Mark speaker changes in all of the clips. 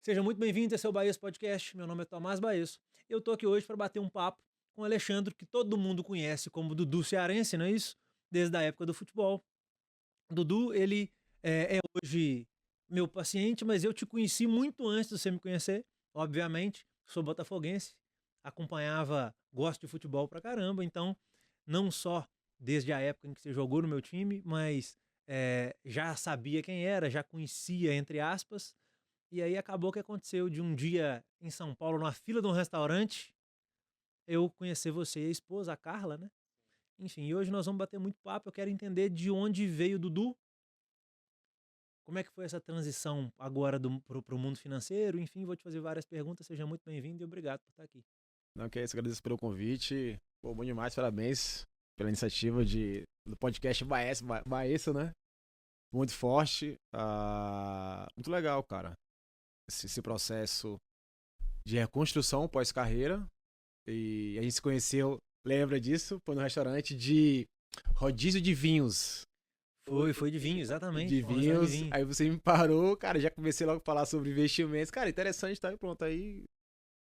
Speaker 1: Seja muito bem-vindo, esse é o Baesso Podcast. Meu nome é Tomás Baesso. Eu tô aqui hoje para bater um papo com o Alexandre, que todo mundo conhece como Dudu Cearense, não é isso? Desde a época do futebol. Dudu, ele é hoje meu paciente, mas eu te conheci muito antes de você me conhecer, obviamente. Sou botafoguense, acompanhava, gosto de futebol pra caramba, então não só desde a época em que você jogou no meu time, mas já sabia quem era, já conhecia, entre aspas. E aí acabou que aconteceu de um dia em São Paulo, na fila de um restaurante, eu conhecer você e a esposa, a Carla, né? Enfim, e hoje nós vamos bater muito papo. Eu quero entender de onde veio o Dudu, como é que foi essa transição agora pro mundo financeiro. Enfim, vou te fazer várias perguntas. Seja muito bem-vindo e obrigado por estar aqui.
Speaker 2: Não, que é isso, agradeço pelo convite. Pô, bom demais, parabéns pela iniciativa do podcast Baesso, né? Muito forte. Muito legal, cara. Esse processo de reconstrução pós-carreira. E a gente se conheceu, lembra disso? Foi no restaurante de rodízio de vinhos.
Speaker 1: Foi de vinho, exatamente.
Speaker 2: De
Speaker 1: Um restaurante de
Speaker 2: vinhos.
Speaker 1: vinho.
Speaker 2: Aí você me parou, cara, já comecei logo a falar sobre investimentos. Cara, interessante, tá? E pronto, aí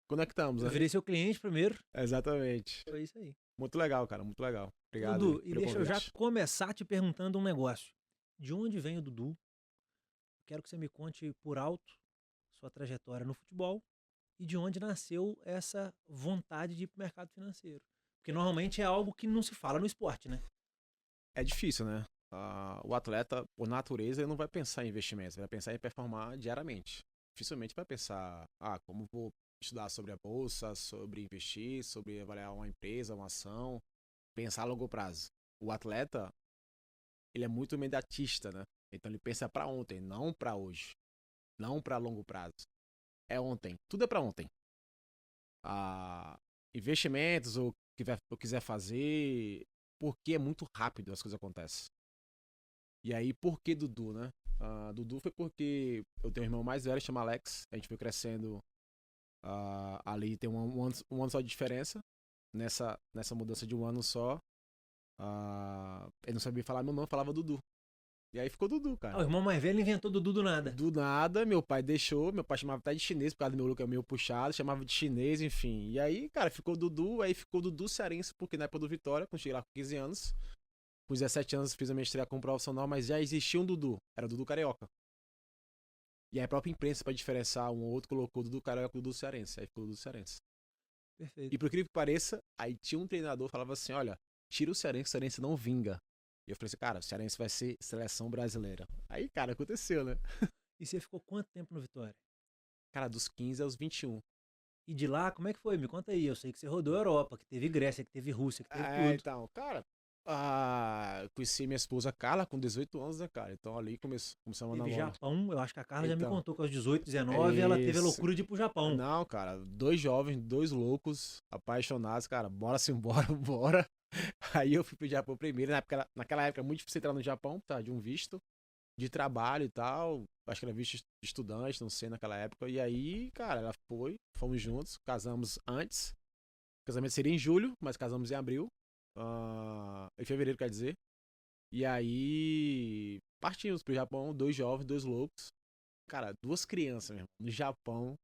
Speaker 2: conectamos,
Speaker 1: Eu
Speaker 2: né?
Speaker 1: virei seu cliente primeiro.
Speaker 2: Exatamente.
Speaker 1: Foi isso aí.
Speaker 2: Muito legal, cara, muito legal. Obrigado aí
Speaker 1: Dudu, e
Speaker 2: pelo
Speaker 1: deixa eu já
Speaker 2: convite.
Speaker 1: começar te perguntando um negócio. De onde vem o Dudu? Quero que você me conte por alto sua trajetória no futebol e de onde nasceu essa vontade de ir para o mercado financeiro. Porque normalmente é algo que não se fala no esporte, né?
Speaker 2: É difícil, né? O atleta, por natureza, ele não vai pensar em investimentos, ele vai pensar em performar diariamente. Dificilmente vai pensar, como vou estudar sobre a bolsa, sobre investir, sobre avaliar uma empresa, uma ação, pensar a longo prazo. O atleta, ele é muito imediatista, né? Então ele pensa para ontem, não para hoje, não para longo prazo. É ontem, tudo é para ontem. Investimentos, ou que eu quiser fazer, porque é muito rápido as coisas acontecem. E aí, por que Dudu, né? Dudu foi porque eu tenho um irmão mais velho, chama Alex. A gente foi crescendo ali, tem um ano só de diferença. Nessa mudança de um ano só. Ele não sabia falar meu nome, falava Dudu. E aí ficou Dudu,
Speaker 1: Ah, o
Speaker 2: cara.
Speaker 1: irmão mais velho inventou Dudu do nada.
Speaker 2: Do nada, meu pai deixou. Meu pai chamava até de chinês, por causa do meu look é meio puxado. Chamava de chinês, enfim. E aí, cara, ficou Dudu. Aí ficou Dudu Cearense, porque na época do Vitória, quando cheguei lá com 15 anos. Com 17 anos fiz a minha estreia como profissional, mas já existia um Dudu. Era o Dudu Carioca. E aí a própria imprensa, pra diferenciar um ou outro, colocou o Dudu Carioca e o Dudu Cearense. Aí ficou o Dudu Cearense.
Speaker 1: Perfeito.
Speaker 2: E por incrível que pareça, aí tinha um treinador que falava assim, olha, tira o Cearense não vinga. E eu falei assim, cara, o Cearense vai ser seleção brasileira. Aí, cara, aconteceu, né?
Speaker 1: E você ficou quanto tempo no Vitória?
Speaker 2: Cara, dos 15 aos 21.
Speaker 1: E de lá, como é que foi? Me conta aí. Eu sei que você rodou a Europa, que teve Grécia, que teve Rússia, que teve tudo.
Speaker 2: Então, cara, conheci minha esposa Carla com 18 anos, né, cara? Então ali começamos a
Speaker 1: Teve
Speaker 2: namorar.
Speaker 1: Japão, eu acho que a Carla já me
Speaker 2: Então,
Speaker 1: contou que aos 18,
Speaker 2: é
Speaker 1: 19, ela teve a
Speaker 2: isso.
Speaker 1: loucura de ir pro Japão.
Speaker 2: Não, cara, dois jovens, dois loucos, apaixonados, cara, bora sim, bora, bora. Aí eu fui pro Japão primeiro, naquela época era muito difícil entrar no Japão, tá, de um visto de trabalho e tal, acho que era visto de estudante, não sei, naquela época. E aí, cara, ela foi, fomos juntos, casamos antes. O casamento seria em julho, mas casamos em abril, em fevereiro, quer dizer. E aí, partimos pro Japão, dois jovens, dois loucos. Cara, duas crianças, mesmo, no Japão.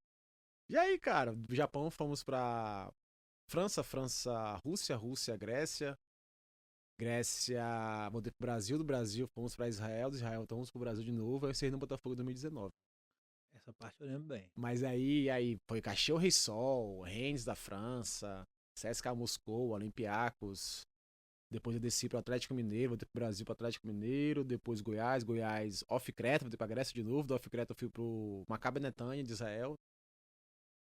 Speaker 2: E aí, cara, do Japão fomos pra França, Rússia, Grécia. Grécia, voltei pro Brasil, do Brasil fomos pra Israel, do Israel fomos pro Brasil de novo, aí eu saí no Botafogo em 2019.
Speaker 1: Essa parte eu lembro bem.
Speaker 2: Mas aí foi Caxias Rissol, Rennes da França, CSKA Moscou, Olympiacos. Depois eu desci pro Atlético Mineiro, voltei pro Brasil pro Atlético Mineiro, depois Goiás, Off Creta, voltei pra Grécia de novo, do Off Creta eu fui pro Maccabi Netanya de Israel.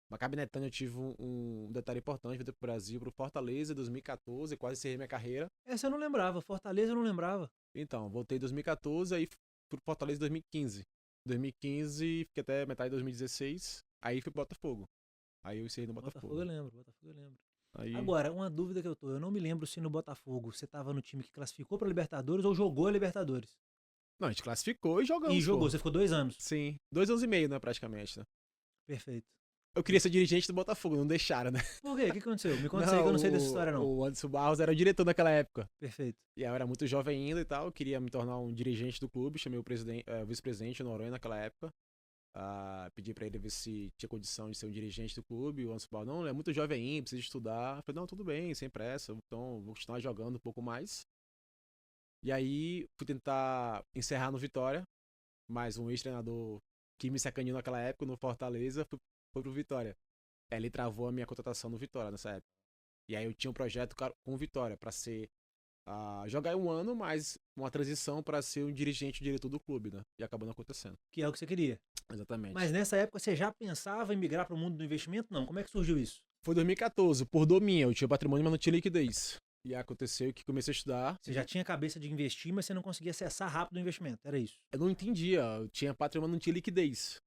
Speaker 2: Maccabi Netanya eu tive um detalhe importante, voltei pro Brasil, pro Fortaleza em 2014, quase encerrei minha carreira.
Speaker 1: Essa eu não lembrava, Fortaleza eu não lembrava.
Speaker 2: Então, voltei em 2014, aí fui pro Fortaleza em 2015. 2015, fiquei até metade de 2016, aí fui pro Botafogo. Aí eu encerrei no
Speaker 1: Botafogo eu
Speaker 2: Botafogo.
Speaker 1: lembro, Botafogo eu lembro.
Speaker 2: Aí,
Speaker 1: Agora, uma dúvida que eu não me lembro se no Botafogo você tava no time que classificou pra Libertadores ou jogou a Libertadores.
Speaker 2: não, a gente classificou e
Speaker 1: E
Speaker 2: jogamos,
Speaker 1: jogou,
Speaker 2: pô.
Speaker 1: você ficou 2 anos.
Speaker 2: Sim, 2 anos e meio, né, praticamente, né?
Speaker 1: Perfeito.
Speaker 2: Eu queria ser dirigente do Botafogo, não deixaram, né?
Speaker 1: Por quê? O que aconteceu? Me conta isso aí que eu
Speaker 2: Não,
Speaker 1: não sei dessa história, não.
Speaker 2: o Anderson Barros era o diretor naquela época.
Speaker 1: Perfeito.
Speaker 2: E eu era muito jovem ainda e tal, eu queria me tornar um dirigente do clube, chamei o vice-presidente, o Noronha, naquela época. Pedi pra ele ver se tinha condição de ser um dirigente do clube. O Anderson falou, não, ele é muito jovem ainda, precisa estudar. Eu falei, não, tudo bem, sem pressa, então vou continuar jogando um pouco mais. E aí fui tentar encerrar no Vitória, mas um ex-treinador que me sacaneou naquela época no Fortaleza foi pro Vitória. Ele travou a minha contratação no Vitória nessa época. E aí eu tinha um projeto com o Vitória pra ser jogar um ano, mas uma transição pra ser um dirigente, diretor do clube, né? E acabou não acontecendo.
Speaker 1: Que é o que você queria.
Speaker 2: Exatamente.
Speaker 1: Mas nessa época você já pensava em migrar para o mundo do investimento? Não. Como é que surgiu isso?
Speaker 2: Foi 2014, por dor minha. Eu tinha patrimônio, mas não tinha liquidez. E aconteceu que comecei a estudar.
Speaker 1: Você já tinha cabeça de investir, mas você não conseguia acessar rápido o investimento. Era isso.
Speaker 2: Eu não entendia. Eu tinha patrimônio, não tinha liquidez.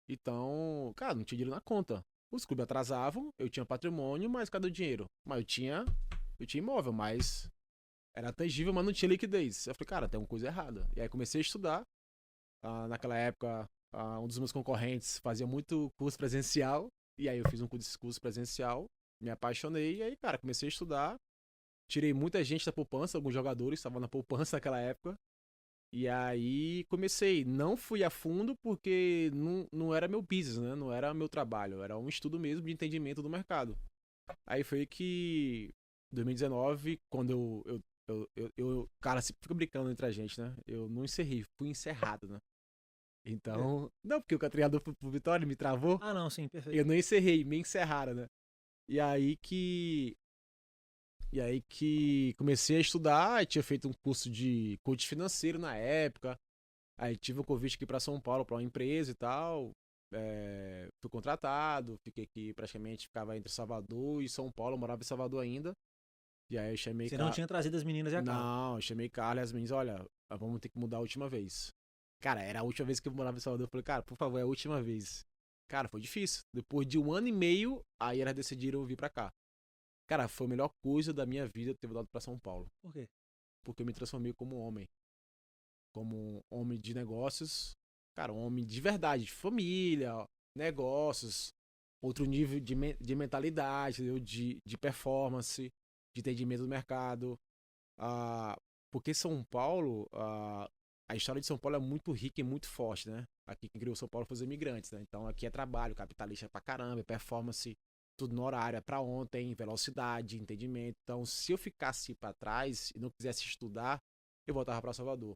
Speaker 2: Então, cara, não tinha dinheiro na conta. Os clubes atrasavam, eu tinha patrimônio, mas cadê o dinheiro? Mas eu tinha imóvel, mas era tangível, mas não tinha liquidez. Eu falei, cara, tem uma coisa errada. E aí comecei a estudar. Naquela época, um dos meus concorrentes fazia muito curso presencial. E aí eu fiz um curso presencial, me apaixonei. E aí, cara, comecei a estudar. Tirei muita gente da poupança, alguns jogadores estavam na poupança naquela época. E aí comecei. Não fui a fundo porque não era meu business, né? Não era meu trabalho. Era um estudo mesmo de entendimento do mercado. Aí foi que 2019, quando cara, se fica brincando entre a gente, né? Eu não encerrei, fui encerrado, né? Então, não, porque o treinador pro Vitória me travou.
Speaker 1: Ah, não, sim, perfeito.
Speaker 2: Eu não encerrei, me encerraram, né? E aí que comecei a estudar, tinha feito um curso de coach financeiro na época. Aí tive um convite aqui para São Paulo, para uma empresa e tal. Fui contratado, fiquei aqui praticamente, ficava entre Salvador e São Paulo, eu morava em Salvador ainda. E aí eu chamei
Speaker 1: Você não tinha trazido as meninas e a Carla?
Speaker 2: Não, eu chamei Carla e as meninas, olha, vamos ter que mudar a última vez. Cara, era a última vez que eu morava em Salvador. Eu falei, cara, por favor, é a última vez. Cara, foi difícil. Depois de 1 ano e meio, aí elas decidiram vir pra cá. Cara, foi a melhor coisa da minha vida ter mudado pra São Paulo.
Speaker 1: Por quê?
Speaker 2: Porque eu me transformei como homem. Como um homem de negócios. Cara, um homem de verdade, de família, negócios. Outro nível de mentalidade, de performance, de entendimento do mercado. Porque São Paulo, a história de São Paulo é muito rica e muito forte, né? Aqui quem criou São Paulo foi os imigrantes, né? Então aqui é trabalho, capitalista pra caramba, performance, tudo no horário, é pra ontem, velocidade, entendimento. Então, se eu ficasse pra trás e não quisesse estudar, eu voltava pra Salvador.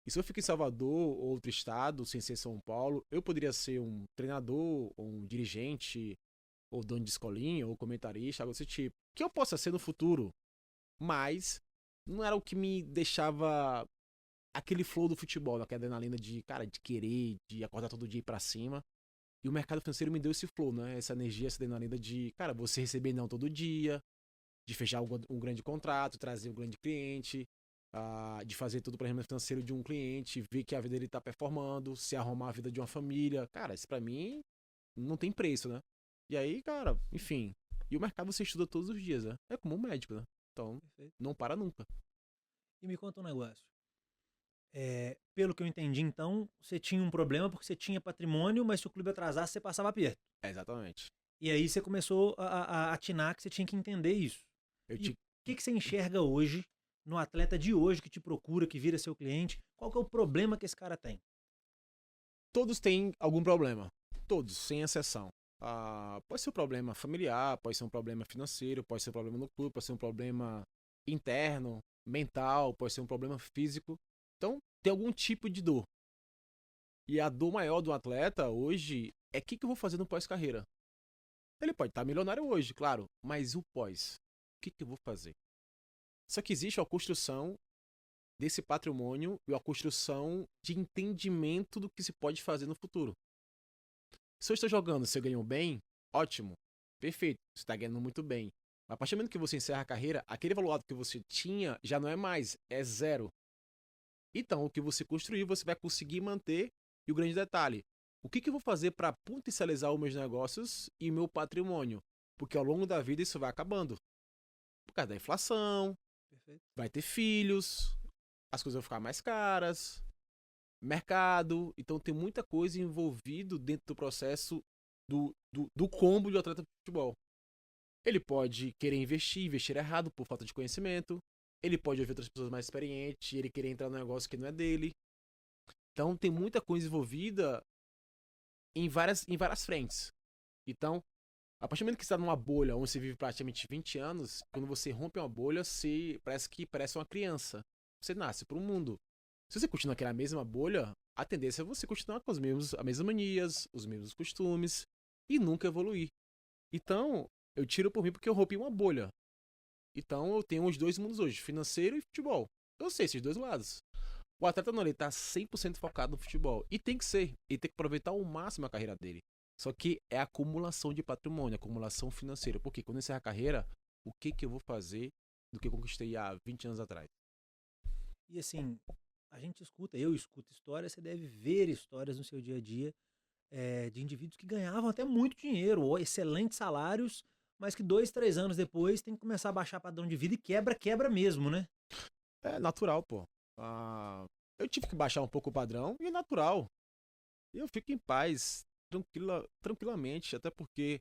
Speaker 2: E se eu fico em Salvador ou outro estado, sem ser São Paulo, eu poderia ser um treinador, ou um dirigente, ou dono de escolinha, ou comentarista, algo desse tipo. Que eu possa ser no futuro, mas não era o que me deixava aquele flow do futebol, aquela adrenalina de, cara, de querer, de acordar todo dia e ir pra cima. E o mercado financeiro me deu esse flow, né? Essa energia, essa adrenalina de, cara, você receber não todo dia, de fechar um grande contrato, trazer um grande cliente, de fazer todo o planejamento financeiro de um cliente, ver que a vida dele tá performando, se arrumar a vida de uma família. Cara, isso pra mim não tem preço, né? E aí, cara, enfim. E o mercado você estuda todos os dias, né? É como um médico, né? Então,
Speaker 1: Perfeito.
Speaker 2: não para nunca.
Speaker 1: E me conta um negócio. Pelo que eu entendi, então, você tinha um problema porque você tinha patrimônio, mas se o clube atrasasse, você passava aperto.
Speaker 2: Exatamente.
Speaker 1: E aí você começou a atinar que você tinha que entender isso. E o que você enxerga hoje, no atleta de hoje que te procura, que vira seu cliente? Qual que é o problema que esse cara tem?
Speaker 2: Todos têm algum problema. Todos, sem exceção. Pode ser um problema familiar, pode ser um problema financeiro, pode ser um problema no clube, pode ser um problema interno, mental, pode ser um problema físico. Então, tem algum tipo de dor. E a dor maior do atleta hoje é o que eu vou fazer no pós-carreira. Ele pode estar milionário hoje, claro, mas o pós? O que eu vou fazer? Só que existe a construção desse patrimônio e a construção de entendimento do que se pode fazer no futuro. Se eu estou jogando, você ganhou bem, ótimo, perfeito, você está ganhando muito bem. Mas a partir do momento que você encerra a carreira, aquele valor alto que você tinha já não é mais, é zero. Então, o que você construiu, você vai conseguir manter. E o grande detalhe, o que eu vou fazer para potencializar os meus negócios e o meu patrimônio? Porque ao longo da vida isso vai acabando. Por causa da inflação,
Speaker 1: Perfeito.
Speaker 2: vai ter filhos, as coisas vão ficar mais caras, mercado. Então tem muita coisa envolvido dentro do processo do combo de atleta de futebol. Ele pode querer investir errado por falta de conhecimento. Ele pode ouvir outras pessoas mais experientes, ele querer entrar num negócio que não é dele. Então tem muita coisa envolvida em várias frentes. Então, a partir do momento que você tá numa bolha onde você vive praticamente 20 anos, quando você rompe uma bolha, você parece uma criança. Você nasce para o mundo. Se você continua naquela mesma bolha, a tendência é você continuar com as mesmas manias, os mesmos costumes e nunca evoluir. Então, eu tiro por mim porque eu rompi uma bolha. Então, eu tenho os dois mundos hoje, financeiro e futebol. Eu sei esses dois lados. O atleta não, ele tá 100% focado no futebol. E tem que ser. Ele tem que aproveitar ao máximo a carreira dele. Só que é acumulação de patrimônio, acumulação financeira. Porque quando eu encerrar a carreira, o que que eu vou fazer do que eu conquistei há 20 anos atrás?
Speaker 1: E assim, a gente escuta, eu escuto histórias, você deve ver histórias no seu dia a dia de indivíduos que ganhavam até muito dinheiro, ou excelentes salários, mas que 2, 3 anos depois tem que começar a baixar padrão de vida e quebra mesmo, né?
Speaker 2: É natural, pô. Ah, eu tive que baixar um pouco o padrão e é natural. E eu fico em paz, tranquilamente, até porque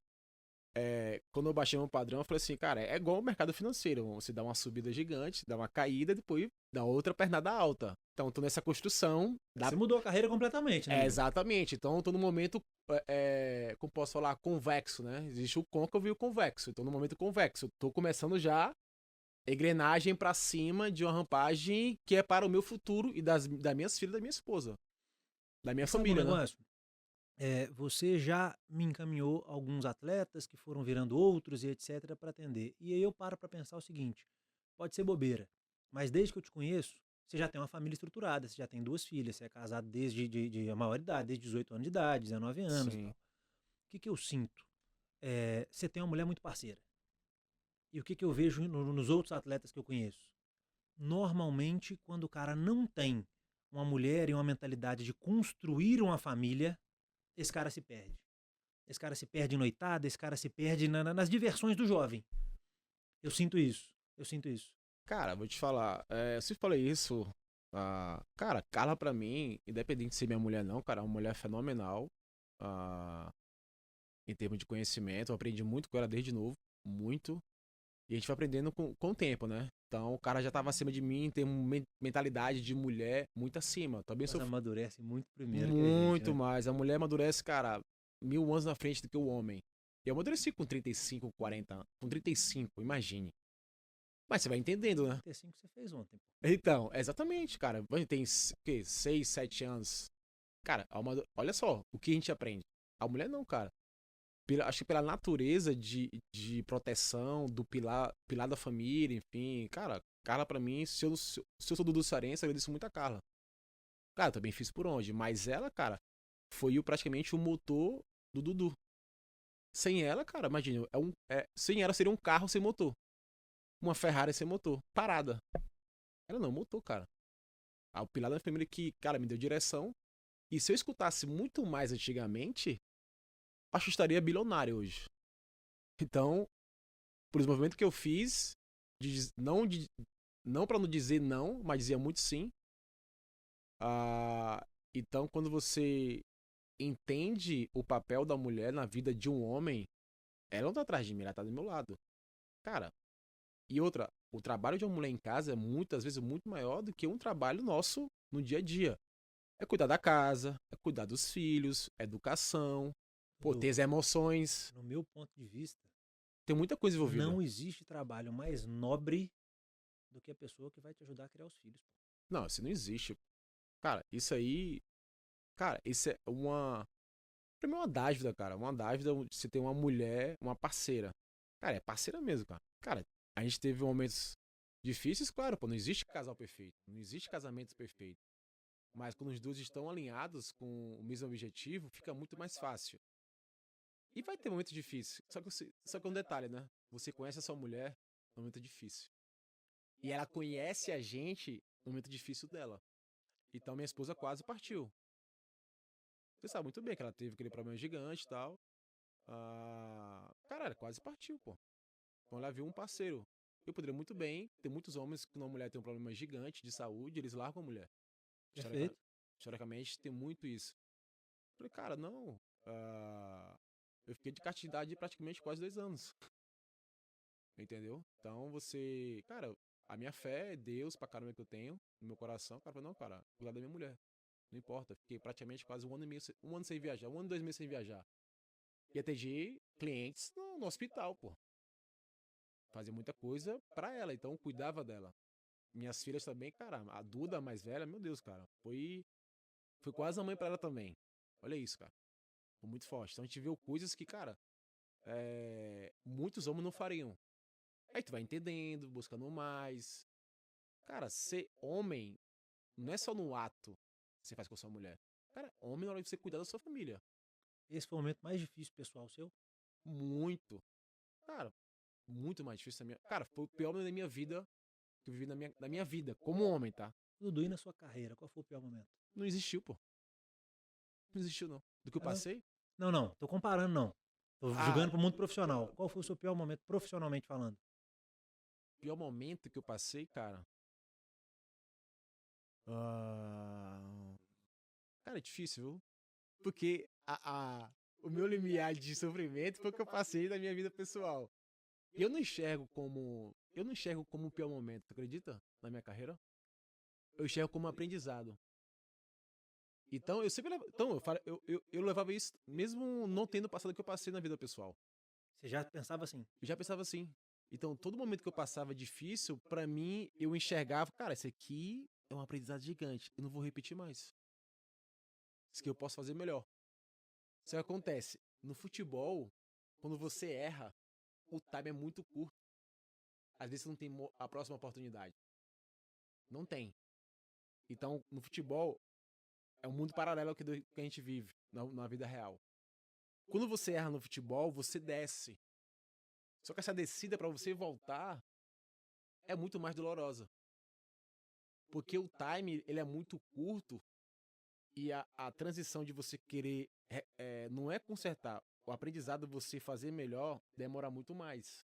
Speaker 2: quando eu baixei meu padrão, eu falei assim, cara, é igual o mercado financeiro. Você dá uma subida gigante, dá uma caída, depois dá outra pernada alta. Então, eu tô nessa construção.
Speaker 1: Você mudou a carreira completamente, né, Igor?
Speaker 2: Exatamente. Então, eu tô no momento, como posso falar, convexo, né? Existe o côncavo e o convexo. Então, no momento convexo, eu tô começando já engrenagem pra cima de uma rampagem que é para o meu futuro e das minhas filhas e da minha esposa. Da minha
Speaker 1: E sabe um
Speaker 2: família, né?
Speaker 1: negócio? Você já me encaminhou alguns atletas que foram virando outros e etc. para atender. E aí eu paro para pensar o seguinte: pode ser bobeira, mas desde que eu te conheço, você já tem uma família estruturada, você já tem 2 filhas, você é casado desde de a maior idade, desde 18 anos de idade, 19 anos e tal.
Speaker 2: Sim.
Speaker 1: O que, que eu sinto? Você tem uma mulher muito parceira. E o que, que eu vejo nos outros atletas que eu conheço? Normalmente, quando o cara não tem uma mulher e uma mentalidade de construir uma família, esse cara se perde. Esse cara se perde em noitada, esse cara se perde nas diversões do jovem. Eu sinto isso. Eu sinto isso.
Speaker 2: Cara, vou te falar. Eu sempre falei isso. Cara, Carla pra mim, independente de ser minha mulher ou não, cara, é uma mulher fenomenal. Ah, em termos de conhecimento, eu aprendi muito com ela desde novo. Muito. E a gente vai aprendendo com o tempo, né? Então o cara já tava acima de mim, tem uma mentalidade de mulher muito acima. Também
Speaker 1: Mas
Speaker 2: sou
Speaker 1: amadurece muito primeiro que a gente,
Speaker 2: muito
Speaker 1: né?
Speaker 2: mais. A mulher amadurece, cara, 1000 anos na frente do que o homem. E eu amadureci com 35, 40 anos. Com 35, imagine. Mas você vai entendendo, né?
Speaker 1: 35 você fez ontem, pô.
Speaker 2: Então, exatamente, cara. A gente tem o quê? 6, 7 anos. Cara, olha só o que a gente aprende. A mulher não, cara. Acho que pela natureza de proteção do pilar da família, enfim. Cara, Carla pra mim, se eu sou Dudu Sarense, eu agradeço muito a Carla. Cara, eu também fiz por onde. Mas ela, cara, foi praticamente o motor do Dudu. Sem ela, cara, imagina, sem ela seria um carro sem motor. Uma Ferrari sem motor. Parada. Ela não, motor, cara. O pilar da família que, cara, me deu direção. E se eu escutasse muito mais antigamente, acho que estaria bilionário hoje. Então, por esse movimento que eu fiz, não para não dizer não, mas dizia muito sim. Então, quando você entende o papel da mulher na vida de um homem, ela não tá atrás de mim, ela tá do meu lado. Cara, e outra, o trabalho de uma mulher em casa é muitas vezes muito maior do que um trabalho nosso no dia a dia. É cuidar da casa, é cuidar dos filhos, educação, pô, ter
Speaker 1: Dudu,
Speaker 2: as emoções.
Speaker 1: no meu ponto de vista,
Speaker 2: Tem muita coisa envolvida.
Speaker 1: não existe trabalho mais nobre do que a pessoa que vai te ajudar a criar os filhos, pô.
Speaker 2: Não, isso não existe. Cara, isso aí. Cara, isso é uma. Pra mim é uma dádiva, cara. Uma dádiva você ter uma mulher, uma parceira. Cara, é parceira mesmo, cara. Cara, a gente teve momentos difíceis, claro, pô. Não existe casal perfeito. Não existe casamento perfeito. Mas quando os dois estão alinhados com o mesmo objetivo, fica muito mais fácil. E vai ter momentos difíceis. Só que um detalhe, né? Você conhece a sua mulher no momento difícil. E ela conhece a gente no momento difícil dela. Então minha esposa quase partiu. Você sabe muito bem que ela teve aquele problema gigante e tal. Cara, ela quase partiu, pô. Então ela viu um parceiro. Eu poderia muito bem, tem muitos homens que quando uma mulher tem um problema gigante de saúde, eles largam a mulher. Historica-
Speaker 1: Perfeito.
Speaker 2: Historicamente tem muito isso. Eu falei, cara, não. Eu fiquei de castidade praticamente quase 2 anos. Entendeu? Então você. Cara, a minha fé é Deus pra caramba que eu tenho no meu coração. Cara, eu falei, não, cara, cuidar da minha mulher. Não importa. Fiquei praticamente quase um ano e meio, um ano sem viajar, um ano e 2 meses sem viajar. E atendi clientes no hospital, pô. Fazia muita coisa pra ela, então cuidava dela. Minhas filhas também, cara, a Duda, a mais velha, meu Deus, cara, foi quase a mãe pra ela também. Olha isso, cara. Foi muito forte. Então a gente viu coisas que, cara, muitos homens não fariam. Aí tu vai entendendo, buscando mais. Cara, ser homem não é só no ato que você faz com a sua mulher. Cara, homem na hora de você cuidar da sua família.
Speaker 1: Esse foi o momento mais difícil, pessoal, seu?
Speaker 2: Muito. Cara, muito mais difícil da minha. Cara, foi o pior momento da minha vida que eu vivi na minha vida, como homem, tá?
Speaker 1: Dudu, e na sua carreira, qual foi o pior momento?
Speaker 2: Não existiu, pô. Não existiu, não. Do que eu
Speaker 1: Ah, não?
Speaker 2: passei?
Speaker 1: Não, não, tô comparando, não. Tô
Speaker 2: Ah,
Speaker 1: jogando pro mundo profissional. Qual foi o seu pior momento profissionalmente falando?
Speaker 2: pior momento que eu passei, cara. Ah, cara, é difícil, viu? Porque o meu limiar de sofrimento foi o que eu passei na minha vida pessoal. E eu não enxergo como. Eu não enxergo como um pior momento, tu acredita? Na minha carreira? Eu enxergo como um aprendizado. Então, eu sempre então, eu levava isso, mesmo não tendo passado o que eu passei na vida pessoal.
Speaker 1: Você já pensava assim?
Speaker 2: Eu já pensava assim. Então, todo momento que eu passava difícil, pra mim, eu enxergava, cara, isso aqui é um aprendizado gigante. Eu não vou repetir mais. Isso aqui eu posso fazer melhor. Isso que acontece. No futebol, quando você erra, o time é muito curto. Às vezes você não tem a próxima oportunidade. Não tem. Então, no futebol, é um mundo paralelo ao que a gente vive na vida real. Quando você erra no futebol, você desce. Só que essa descida para você voltar é muito mais dolorosa. Porque o time ele é muito curto e a transição de você querer não é consertar. O aprendizado você fazer melhor demora muito mais.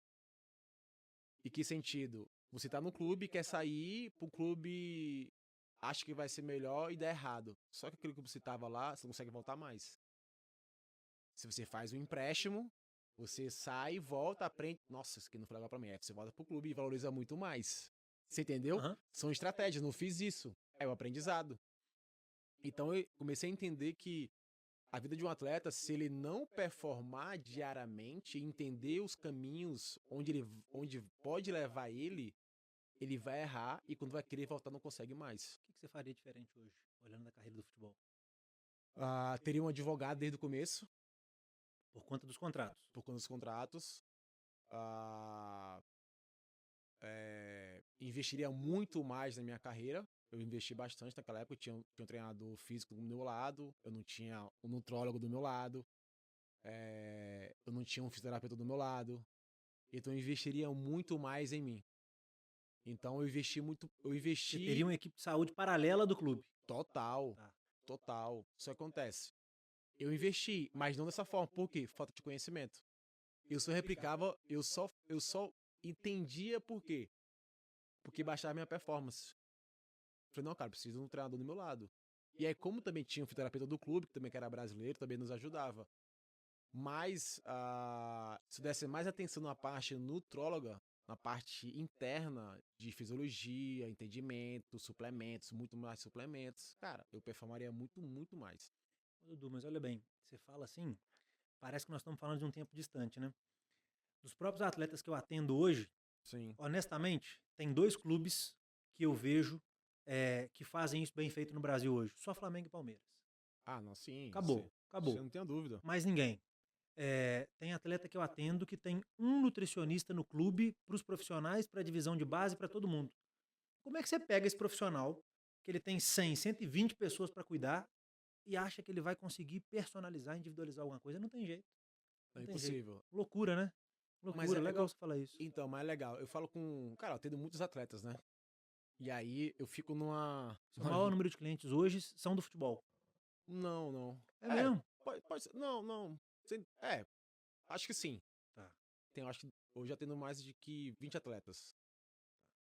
Speaker 2: E que sentido? Você tá no clube, quer sair pro clube, acha que vai ser melhor e dá errado. Só que aquilo que você tava lá, você não consegue voltar mais. Se você faz um empréstimo, você sai, volta, aprende. Nossa, isso aqui não foi legal pra mim. Aí você volta pro clube e valoriza muito mais. Você entendeu?
Speaker 1: Aham.
Speaker 2: São estratégias, não fiz isso. É o aprendizado. Então eu comecei a entender que a vida de um atleta, se ele não performar diariamente, entender os caminhos onde pode levar ele vai errar e quando vai querer voltar não consegue mais.
Speaker 1: O que você faria diferente hoje, olhando da carreira do futebol?
Speaker 2: Teria um advogado desde o começo,
Speaker 1: Por conta dos contratos.
Speaker 2: por conta dos contratos. Ah, investiria muito mais na minha carreira. Eu investi bastante naquela época. Eu tinha um treinador físico do meu lado, eu não tinha um nutrólogo do meu lado, eu não tinha um fisioterapeuta do meu lado. Então eu investiria muito mais em mim. Então eu investi muito. Eu
Speaker 1: Você
Speaker 2: investi
Speaker 1: teria uma equipe de saúde paralela do clube.
Speaker 2: total.
Speaker 1: Tá.
Speaker 2: Total. Isso acontece. Eu investi, mas não dessa forma. Por quê? Falta de conhecimento. Eu só replicava, eu só entendia por quê. Porque baixava minha performance. Falei, não, cara, preciso de um treinador do meu lado. E aí, como também tinha um fisioterapeuta do clube, que também que era brasileiro, também nos ajudava. Mas, se eu desse mais atenção na parte nutróloga, na parte interna de fisiologia, entendimento, suplementos, muito mais suplementos, cara, eu performaria muito, muito mais.
Speaker 1: Ô, Dudu, mas olha bem, você fala assim, parece que nós estamos falando de um tempo distante, né? Dos próprios atletas que eu atendo hoje,
Speaker 2: Sim.
Speaker 1: honestamente, tem dois clubes que eu vejo que fazem isso bem feito no Brasil hoje. Só Flamengo e Palmeiras.
Speaker 2: Ah, não, sim.
Speaker 1: Acabou,
Speaker 2: Você
Speaker 1: acabou.
Speaker 2: não tem dúvida.
Speaker 1: Mais ninguém. Tem atleta que eu atendo que tem um nutricionista no clube para os profissionais, para a divisão de base, para todo mundo. Como é que você pega esse profissional, que ele tem 100, 120 pessoas para cuidar, e acha que ele vai conseguir personalizar, individualizar alguma coisa? Não tem jeito.
Speaker 2: É
Speaker 1: Não tem jeito.
Speaker 2: impossível.
Speaker 1: Loucura, né?
Speaker 2: Mas
Speaker 1: Loucura. Legal você falar isso.
Speaker 2: então, mas é legal. Eu falo com. Cara, eu atendo muitos atletas, né? E aí eu fico numa.
Speaker 1: Seu maior número de clientes hoje são do futebol.
Speaker 2: Não, não.
Speaker 1: É mesmo?
Speaker 2: Pode ser. Não, não. Acho que sim.
Speaker 1: Tá.
Speaker 2: Acho que hoje já tendo mais de que 20 atletas.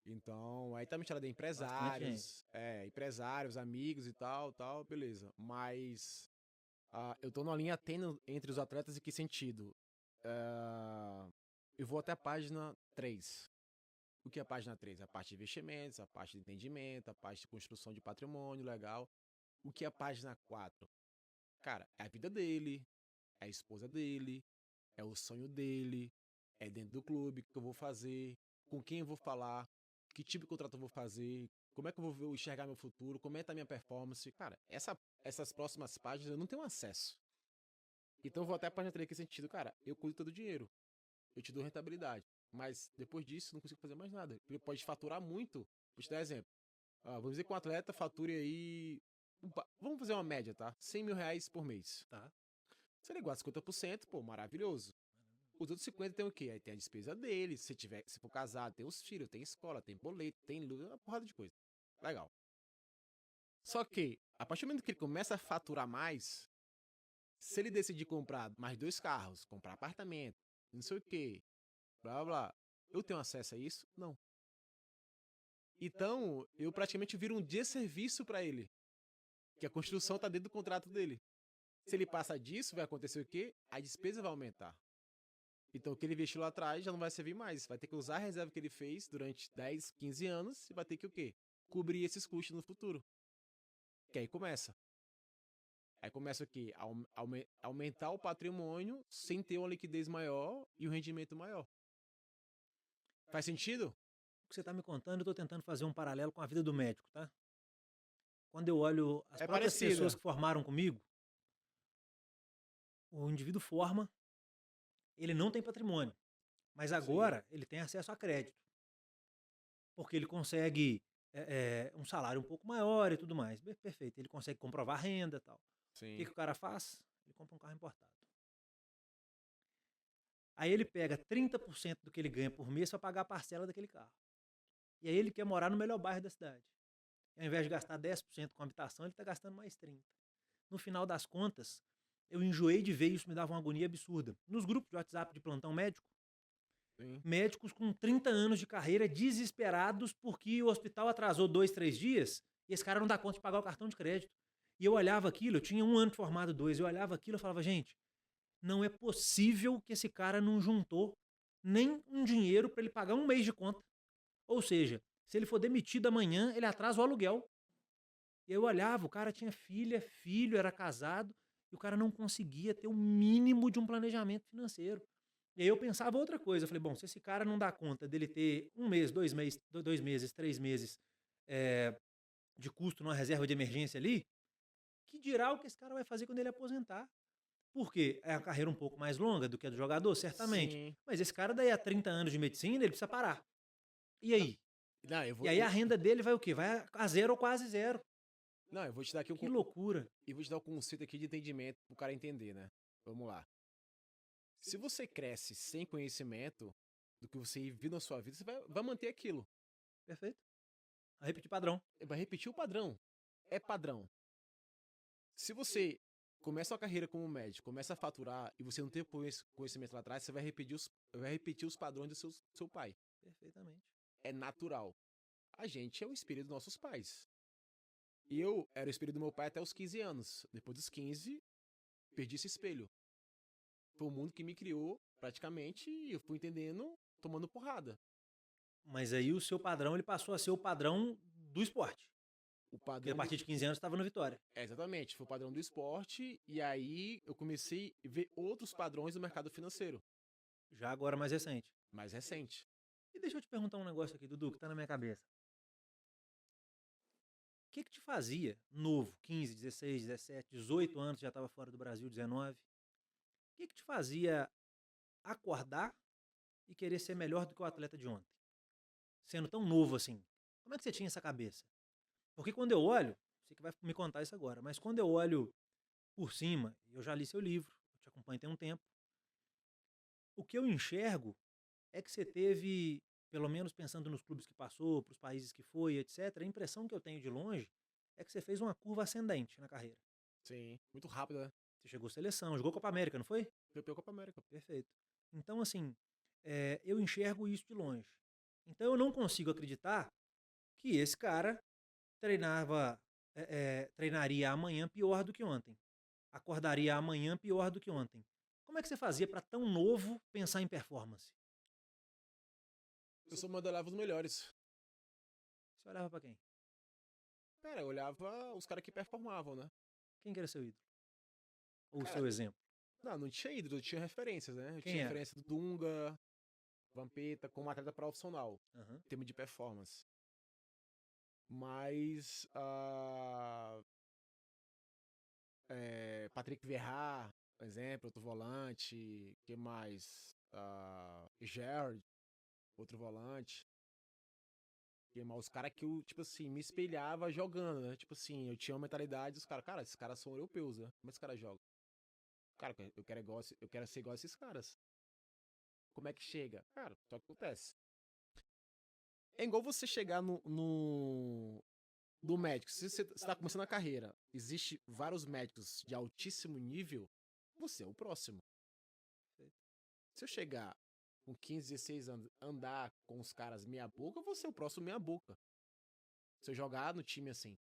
Speaker 2: Então, aí tá me chamando de
Speaker 1: Bastante gente.
Speaker 2: empresários, amigos e tal, tal, beleza. Mas eu tô numa linha tênue entre os atletas em que sentido? Eu vou até a página 3. O que é a página 3? A parte de investimentos, a parte de entendimento, a parte de construção de patrimônio, legal. O que é a página 4? Cara, é a vida dele, é a esposa dele, é o sonho dele, é dentro do clube, o que eu vou fazer, com quem eu vou falar, que tipo de contrato eu vou fazer, como é que eu vou enxergar meu futuro, como é que tá a minha performance. Cara, essas próximas páginas eu não tenho acesso. Então eu vou até a página 3 nesse sentido, cara, eu cuido todo o dinheiro, eu te dou rentabilidade, mas depois disso não consigo fazer mais nada. Ele pode faturar muito, vou te dar exemplo. Vamos dizer que um atleta fature aí, vamos fazer uma média, tá? R$ 100.000 por mês.
Speaker 1: Tá.
Speaker 2: Se ele guarda 50%, pô, maravilhoso. Os outros 50 tem o quê? Aí tem a despesa dele, se for casado, tem os filhos, tem escola, tem boleto, tem luz, uma porrada de coisa. Legal. Só que, a partir do momento que ele começa a faturar mais, se ele decidir comprar mais 2 carros, comprar apartamento, não sei o quê, blá blá blá, eu tenho acesso a isso? Não. Então, eu praticamente viro um desserviço para ele. Que a construção tá dentro do contrato dele. Se ele passa disso, vai acontecer o quê? A despesa vai aumentar. Então, o que ele investiu lá atrás já não vai servir mais. Vai ter que usar a reserva que ele fez durante 10, 15 anos e vai ter que o quê? Cobrir esses custos no futuro. Que aí começa. Aí começa o quê? Aumentar o patrimônio sem ter uma liquidez maior e um rendimento maior. Faz sentido?
Speaker 1: O que você está me contando, eu estou tentando fazer um paralelo com a vida do médico, tá? Quando eu olho as
Speaker 2: É
Speaker 1: próprias
Speaker 2: parecida.
Speaker 1: pessoas que formaram comigo, o indivíduo forma, ele não tem patrimônio, mas agora ele tem acesso a crédito, porque ele consegue um salário um pouco maior e tudo mais. Perfeito, ele consegue comprovar renda e tal. O
Speaker 2: Sim.
Speaker 1: que o cara faz? Ele compra um carro importado. Aí ele pega 30% do que ele ganha por mês para pagar a parcela daquele carro. E aí ele quer morar no melhor bairro da cidade. Ao invés de gastar 10% com habitação, ele está gastando mais 30%. No final das contas, eu enjoei de ver isso, me dava uma agonia absurda. Nos grupos de WhatsApp de plantão médico,
Speaker 2: Sim.
Speaker 1: médicos com 30 anos de carreira desesperados porque o hospital atrasou 2, 3 dias e esse cara não dá conta de pagar o cartão de crédito. E eu olhava aquilo, eu tinha 1 ano de formado, 2, eu olhava aquilo e falava, gente, não é possível que esse cara não juntou nem um dinheiro para ele pagar um mês de conta. Ou seja, se ele for demitido amanhã, ele atrasa o aluguel. E eu olhava, o cara tinha filha, filho, era casado, e o cara não conseguia ter o mínimo de um planejamento financeiro. E aí eu pensava outra coisa, eu falei, bom, se esse cara não dá conta dele ter 1 mês, 2 meses, 2 meses, 3 meses de custo numa reserva de emergência ali, que dirá o que esse cara vai fazer quando ele aposentar? Porque é a carreira um pouco mais longa do que a do jogador, certamente.
Speaker 2: Sim.
Speaker 1: Mas esse cara daí a 30 anos de medicina, ele precisa parar. E aí?
Speaker 2: Não, eu vou,
Speaker 1: E aí a renda dele vai o quê? Vai a zero ou quase zero.
Speaker 2: não, eu vou te dar aqui
Speaker 1: Que loucura.
Speaker 2: e vou te dar um conceito aqui de entendimento pro cara entender, né? Vamos lá. Se você cresce sem conhecimento do que você viu na sua vida, você vai manter aquilo.
Speaker 1: Perfeito. A repetir padrão.
Speaker 2: Vai repetir o padrão. É padrão. Se você começa uma carreira como médico, começa a faturar e você não tem conhecimento lá atrás, você vai repetir os padrões do seu pai.
Speaker 1: Perfeitamente.
Speaker 2: É natural. A gente é o espelho dos nossos pais. E eu era o espelho do meu pai até os 15 anos. Depois dos 15, perdi esse espelho. Foi o mundo que me criou, praticamente, e eu fui entendendo, tomando porrada.
Speaker 1: Mas aí o seu padrão, ele passou a ser o padrão do esporte.
Speaker 2: O
Speaker 1: Porque a
Speaker 2: padrão.
Speaker 1: partir de 15 anos estava no Vitória.
Speaker 2: Exatamente, foi o padrão do esporte, e aí eu comecei a ver outros padrões do mercado financeiro,
Speaker 1: Já agora mais recente.
Speaker 2: mais recente.
Speaker 1: E deixa eu te perguntar um negócio aqui, Dudu, que tá na minha cabeça. O que te fazia, novo, 15, 16, 17, 18 anos, já estava fora do Brasil, 19, o que te fazia acordar e querer ser melhor do que o atleta de ontem? Sendo tão novo assim. Como é que você tinha essa cabeça? Porque quando eu olho, você que vai me contar isso agora, mas quando eu olho por cima, eu já li seu livro, eu te acompanho tem um tempo, o que eu enxergo é que você teve, pelo menos pensando nos clubes que passou, para os países que foi, etc., a impressão que eu tenho de longe é que você fez uma curva ascendente na carreira.
Speaker 2: Sim, muito rápido, né?
Speaker 1: Você chegou à seleção, jogou Copa América, não foi?
Speaker 2: Foi pela Copa América.
Speaker 1: Perfeito. Então, assim, eu enxergo isso de longe. Então, eu não consigo acreditar que esse cara treinaria amanhã pior do que ontem. Acordaria amanhã pior do que ontem. Como é que você fazia para tão novo pensar em performance?
Speaker 2: Eu sou modelava os melhores.
Speaker 1: Você olhava para quem?
Speaker 2: Cara, eu olhava os caras que performavam, né?
Speaker 1: Quem que era seu ídolo? Ou
Speaker 2: Cara,
Speaker 1: seu exemplo?
Speaker 2: não tinha ídolo, eu tinha referências, né? Eu
Speaker 1: Quem
Speaker 2: tinha
Speaker 1: era?
Speaker 2: referência do Dunga, Vampeta, como atleta profissional,
Speaker 1: Aham.
Speaker 2: em termos de performance. Mas, Patrick Vieira, por exemplo, outro volante. Que mais? Gerard, outro volante. Que mais? Os caras que eu, tipo assim, me espelhava jogando, né? Tipo assim, eu tinha uma mentalidade dos caras, cara, esses caras são europeus, né? Como esses caras jogam? Cara, eu quero ser igual a esses caras. Como é que chega? Cara, só que acontece. É igual você chegar do médico. Se você está começando a carreira, existe vários médicos de altíssimo nível, você é o próximo. Se eu chegar com 15, 16 anos, andar com os caras meia boca, você é o próximo meia boca. Se eu jogar no time assim.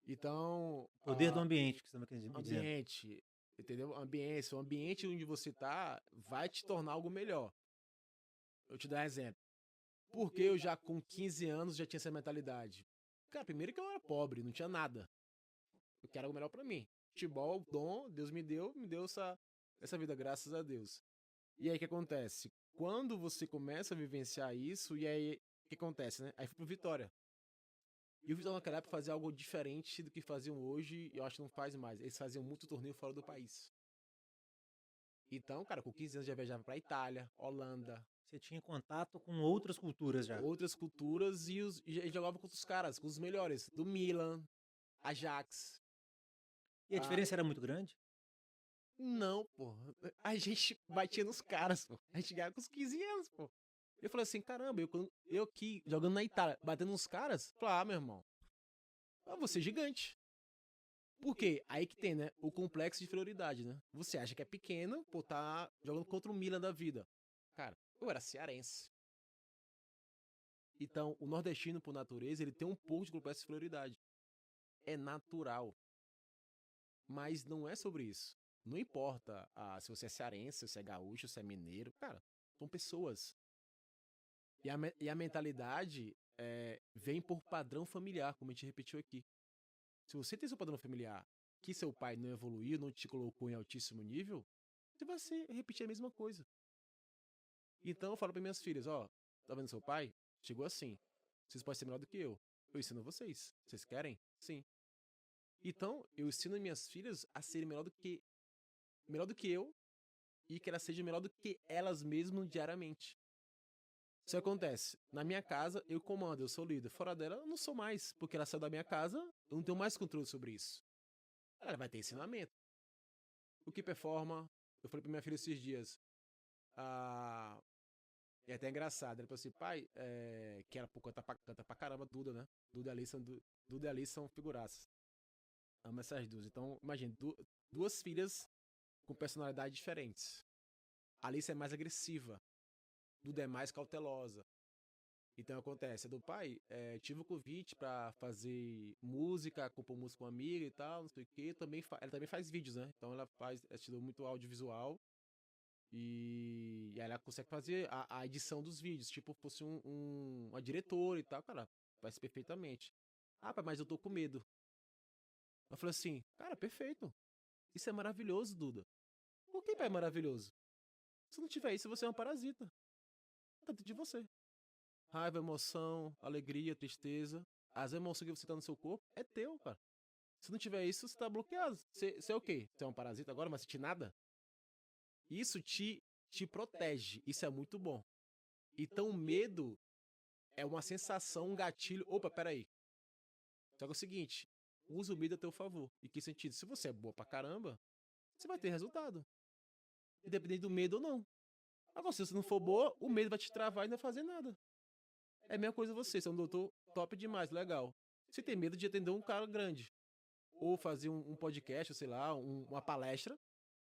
Speaker 2: Então,
Speaker 1: Poder do ambiente, que você está me dizendo.
Speaker 2: ambiente, entendeu? Ambiente, o ambiente onde você tá vai te tornar algo melhor. Eu te dar um exemplo. Porque eu já com 15 anos já tinha essa mentalidade. Cara, primeiro que eu era pobre, não tinha nada. Eu quero algo melhor pra mim. Futebol, dom, Deus me deu essa vida, graças a Deus. E aí o que acontece? Quando você começa a vivenciar isso, e aí o que acontece, né? Aí fui pro Vitória. E o Vitória naquela época fazia algo diferente do que faziam hoje, e eu acho que não faz mais. Eles faziam muito torneio fora do país. Então, cara, com 15 anos já viajava pra Itália, Holanda,
Speaker 1: Você tinha contato com outras culturas já.
Speaker 2: outras culturas e jogava com os caras, com os melhores, do Milan, Ajax.
Speaker 1: E a diferença era muito grande?
Speaker 2: Não, pô. A gente batia nos caras, pô. A gente ganhava com os 15 anos, pô. Eu falei assim, caramba, eu aqui jogando na Itália, batendo nos caras, falei, meu irmão, eu vou ser gigante. Por quê? Aí que tem, né? O complexo de inferioridade, né? Você acha que é pequeno, pô, tá jogando contra o Milan da vida. Cara, eu era cearense. Então, o nordestino, por natureza, ele tem um pouco de complexo de inferioridade. É natural. Mas não é sobre isso. Não importa se você é cearense, se você é gaúcho, se é mineiro. Cara, são pessoas. E a mentalidade vem por padrão familiar, como a gente repetiu aqui. Se você tem seu padrão familiar que seu pai não evoluiu, não te colocou em altíssimo nível, você vai repetir a mesma coisa. Então eu falo para minhas filhas, ó, tá vendo seu pai? Chegou assim. Vocês podem ser melhor do que eu. Eu ensino vocês. Vocês querem? Sim. Então, eu ensino minhas filhas a serem melhor do que eu e que elas sejam melhor do que elas mesmas diariamente. Isso acontece. Na minha casa, eu comando, eu sou líder. Fora dela, eu não sou mais, porque ela saiu da minha casa, eu não tenho mais controle sobre isso. Ela vai ter ensinamento. O que performa, eu falei pra minha filha esses dias, é até engraçado, ele falou assim, pai, que ela canta pra caramba Duda, né? Duda e Alice são figuraças. Amo essas duas. Então, imagina, duas filhas com personalidades diferentes. A Alice é mais agressiva, Duda é mais cautelosa. Então acontece, do pai, tive o convite pra fazer música, compor música com uma amiga e tal, não sei o quê. Ela também faz vídeos, né? Então ela estudou muito audiovisual e aí ela consegue fazer a edição dos vídeos, tipo fosse uma diretora e tal, cara, faz perfeitamente. Ah, pai, mas eu tô com medo. Eu falei assim, cara, perfeito. Isso é maravilhoso, Duda. Por que, pai, é maravilhoso? Se não tiver isso, você é um parasita. Tanto de você. Raiva, emoção, alegria, tristeza. As emoções que você tá no seu corpo é teu, cara. Se não tiver isso, você tá bloqueado. Você é o quê? Você é um parasita agora, mas sentir nada? Isso te protege. Isso é muito bom. Então, o medo é uma sensação, um gatilho. Opa, peraí. Só que é o seguinte: usa o medo a teu favor. Em que sentido? Se você é boa pra caramba, você vai ter resultado. Independente do medo ou não. Agora, se você não for boa, o medo vai te travar e não vai fazer nada. É a mesma coisa você é um doutor top demais, legal. Você tem medo de atender um cara grande. Ou fazer um podcast, sei lá, uma palestra.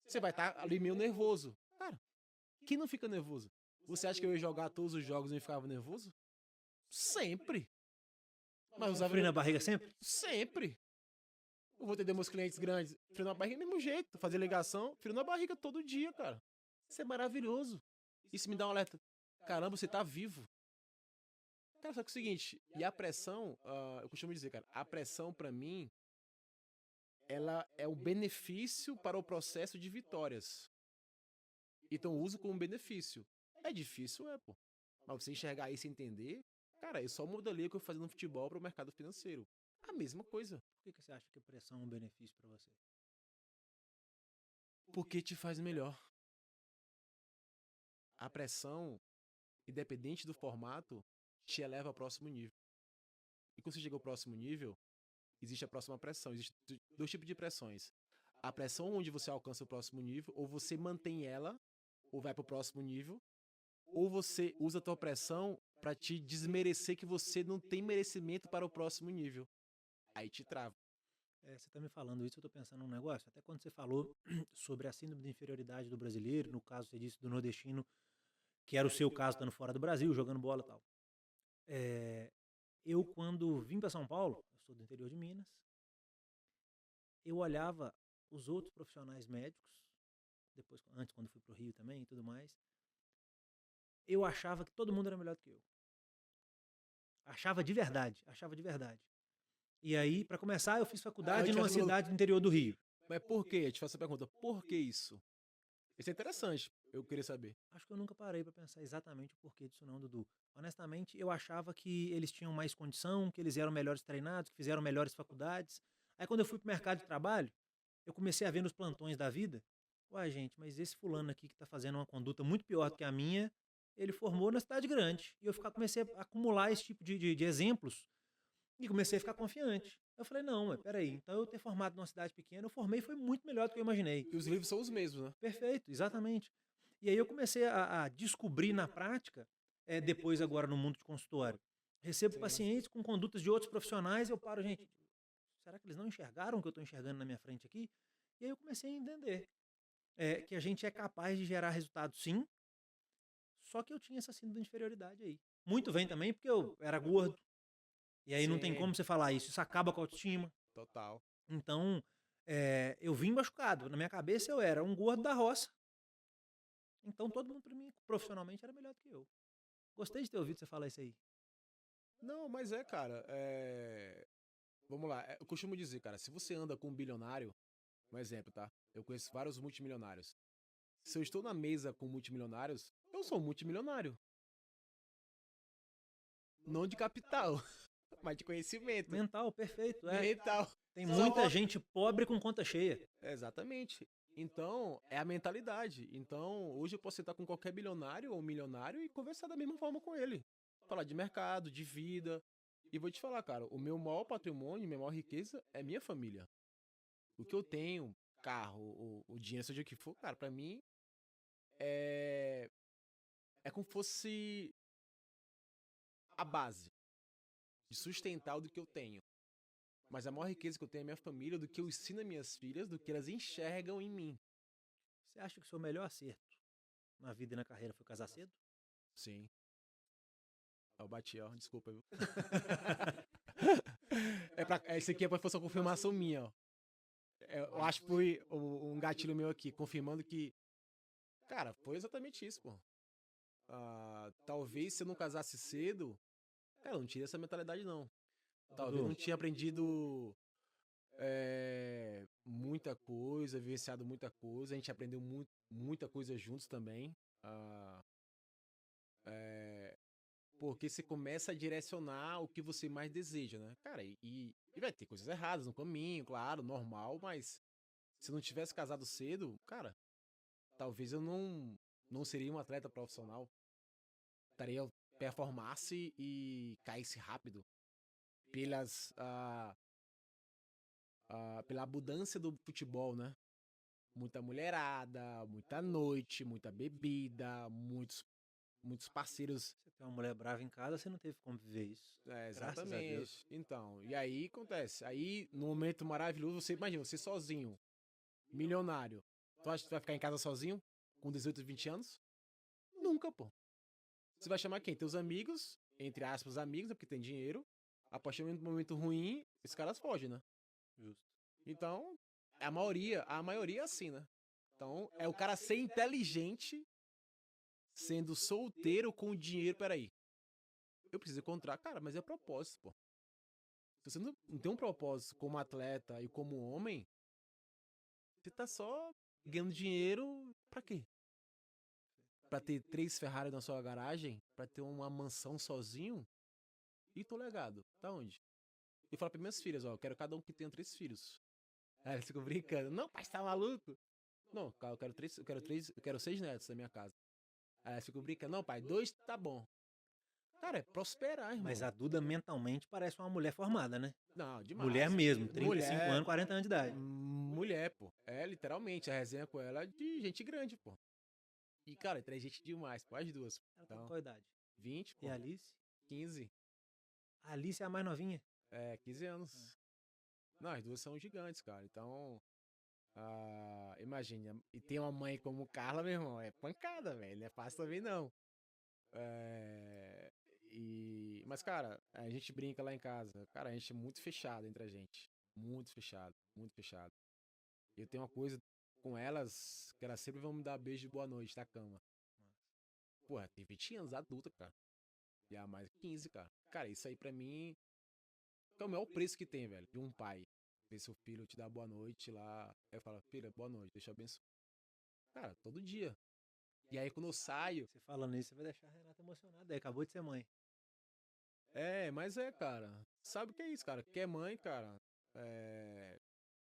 Speaker 2: Você vai estar ali meio nervoso. Cara, quem não fica nervoso? Você acha que eu ia jogar todos os jogos e não ficava nervoso? Sempre. Mas usava.
Speaker 1: Frio na barriga sempre?
Speaker 2: Sempre. Eu vou atender meus clientes grandes. Frio na barriga, do mesmo jeito. Fazer ligação, frio na barriga todo dia, cara. Isso é maravilhoso. Isso me dá um alerta. Caramba, você tá vivo. Cara, só que é o seguinte, e a pressão, eu costumo dizer, cara, a pressão pra mim, ela é um benefício para o processo de vitórias. Então eu uso como benefício. É difícil, pô. Mas você enxergar isso e entender, cara, eu só modelei o que eu fazia no futebol para o mercado financeiro. A mesma coisa.
Speaker 1: Por que você acha que a pressão é um benefício para você?
Speaker 2: Porque te faz melhor. A pressão, independente do formato, te eleva ao próximo nível. E quando você chega ao próximo nível, existe a próxima pressão. Existem dois tipos de pressões. A pressão onde você alcança o próximo nível, ou você mantém ela, ou vai para o próximo nível, ou você usa a tua pressão para te desmerecer que você não tem merecimento para o próximo nível. Aí te trava.
Speaker 1: Você tá me falando isso, eu tô pensando num negócio. Até quando você falou sobre a síndrome de inferioridade do brasileiro, no caso você disse do nordestino, que era o seu caso estando fora do Brasil, jogando bola e tal. Eu, quando vim para São Paulo, eu sou do interior de Minas, eu olhava os outros profissionais médicos, depois, antes, quando fui pro Rio também e tudo mais, eu achava que todo mundo era melhor do que eu. Achava de verdade, achava de verdade. E aí, para começar, eu fiz faculdade numa cidade do interior do Rio.
Speaker 2: Mas por quê? Eu te faço a pergunta, por que isso? Isso é interessante, eu queria saber.
Speaker 1: Acho que eu nunca parei para pensar exatamente o porquê disso não, Dudu. Honestamente, eu achava que eles tinham mais condição, que eles eram melhores treinados, que fizeram melhores faculdades. Aí quando eu fui pro mercado de trabalho, eu comecei a ver nos plantões da vida, uai gente, mas esse fulano aqui que tá fazendo uma conduta muito pior do que a minha, ele formou na cidade grande. E eu comecei a acumular esse tipo de exemplos e comecei a ficar confiante. Eu falei, não, mas peraí, então eu ter formado numa cidade pequena, eu formei foi muito melhor do que eu imaginei.
Speaker 2: E os livros são os mesmos, né?
Speaker 1: Perfeito, exatamente. E aí eu comecei a descobrir na prática, depois agora no mundo de consultório. Recebo pacientes com condutas de outros profissionais, eu paro, gente, será que eles não enxergaram o que eu estou enxergando na minha frente aqui? E aí eu comecei a entender que a gente é capaz de gerar resultado sim, só que eu tinha essa síndrome de inferioridade aí. Muito vem também porque eu era gordo, e aí não tem como você falar isso, isso acaba com a autoestima.
Speaker 2: Total.
Speaker 1: Então, eu vim machucado. Na minha cabeça eu era um gordo da roça. Então todo mundo para mim, profissionalmente, era melhor do que eu. Gostei de ter ouvido você falar isso aí.
Speaker 2: Não, mas cara, vamos lá, eu costumo dizer, cara, se você anda com um bilionário, um exemplo, tá? Eu conheço vários multimilionários. Se eu estou na mesa com multimilionários, eu sou um multimilionário. Não de capital, mas de conhecimento.
Speaker 1: Mental, perfeito.
Speaker 2: Mental.
Speaker 1: Tem muita gente pobre com conta cheia.
Speaker 2: Exatamente. Então, é a mentalidade. Então, hoje eu posso sentar com qualquer bilionário ou milionário e conversar da mesma forma com ele. Falar de mercado, de vida. E vou te falar, cara, o meu maior patrimônio, minha maior riqueza é minha família. O que eu tenho, carro, o dinheiro, seja o que for, cara, pra mim é como se fosse a base de sustentar do que eu tenho. Mas a maior riqueza que eu tenho é minha família, do que eu ensino a minhas filhas, do que elas enxergam em mim.
Speaker 1: Você acha que o seu melhor acerto na vida e na carreira foi casar cedo?
Speaker 2: Sim. Eu bati, ó. Desculpa, viu? Esse aqui é pra fosse uma confirmação minha, ó. Eu acho que foi um gatilho meu aqui, confirmando que, cara, foi exatamente isso, pô. Talvez se eu não casasse cedo, cara, eu não tinha essa mentalidade, não. Talvez eu não tinha aprendido muita coisa, vivenciado muita coisa. A gente aprendeu muita coisa juntos também. Porque você começa a direcionar o que você mais deseja, né? Cara, e vai ter coisas erradas no caminho, claro, normal, mas se eu não tivesse casado cedo, cara, talvez eu não seria um atleta profissional. Estaria performasse e caísse rápido pela abundância do futebol, né? Muita mulherada, muita noite, muita bebida, muitos parceiros.
Speaker 1: Você tem uma mulher brava em casa, você não teve como viver isso. Graças a Deus.
Speaker 2: Então, e aí acontece. Aí, no momento maravilhoso, você imagina, você sozinho, milionário. Tu acha que tu vai ficar em casa sozinho? Com 18, 20 anos? Nunca, pô. Você vai chamar quem? Teus amigos, entre aspas, amigos, porque tem dinheiro. A partir do momento ruim, esses caras fogem, né?
Speaker 1: Justo.
Speaker 2: Então, a maioria é assim, né? Então, é o cara ser inteligente sendo solteiro com dinheiro, peraí. eu preciso encontrar, cara, mas é propósito, pô. Se você não tem um propósito como atleta e como homem, você tá só ganhando dinheiro pra quê? Pra ter 3 Ferrari na sua garagem? Pra ter uma mansão sozinho? E teu legado? Tá onde? Eu falo pra minhas filhas, ó, eu quero cada um que tenha 3 filhos. Aí eles ficam brincando. Não, pai, você tá maluco? Não, cara, eu quero 6 netos na minha casa. Aí eles ficam brincando. Não, pai, 2 tá bom. Cara, é prosperar,
Speaker 1: Mas
Speaker 2: irmão.
Speaker 1: a Duda mentalmente parece uma mulher formada, né?
Speaker 2: Não,
Speaker 1: Mulher
Speaker 2: demais.
Speaker 1: mesmo, 35
Speaker 2: Mulher,
Speaker 1: anos, 40 anos de idade.
Speaker 2: mulher, pô. É, literalmente, a resenha com ela é de gente grande, pô. E, cara, tem gente demais, pô, as duas.
Speaker 1: Ela tá com
Speaker 2: Então,
Speaker 1: qual idade?
Speaker 2: 20,
Speaker 1: E a
Speaker 2: pô,
Speaker 1: Alice?
Speaker 2: 15.
Speaker 1: A Alice é a mais novinha.
Speaker 2: 15
Speaker 1: Ah,
Speaker 2: anos. Não, as duas são gigantes, cara. Então, imagina. E tem uma mãe como Carla, meu irmão, é pancada, velho. Não é fácil também, não. Mas, cara, a gente brinca lá em casa. Cara, a gente é muito fechado entre a gente. Muito fechado, muito fechado. Eu tenho uma coisa com elas que elas sempre vão me dar beijo de boa noite na cama.
Speaker 1: massa.
Speaker 2: Porra, tem 20 anos, adulta, cara. E a mais 15, cara. Cara, isso aí pra mim é o maior preço que tem, velho, de um pai. Ver seu filho te dar boa noite lá. Aí eu falo, filha, boa noite, deixa eu abençoar. Cara, todo dia. E aí quando eu saio.
Speaker 1: Você falando isso, você vai deixar a Renata emocionada. Aí, acabou de ser mãe.
Speaker 2: Mas cara. Sabe o que é isso, cara? Que é mãe, cara. É,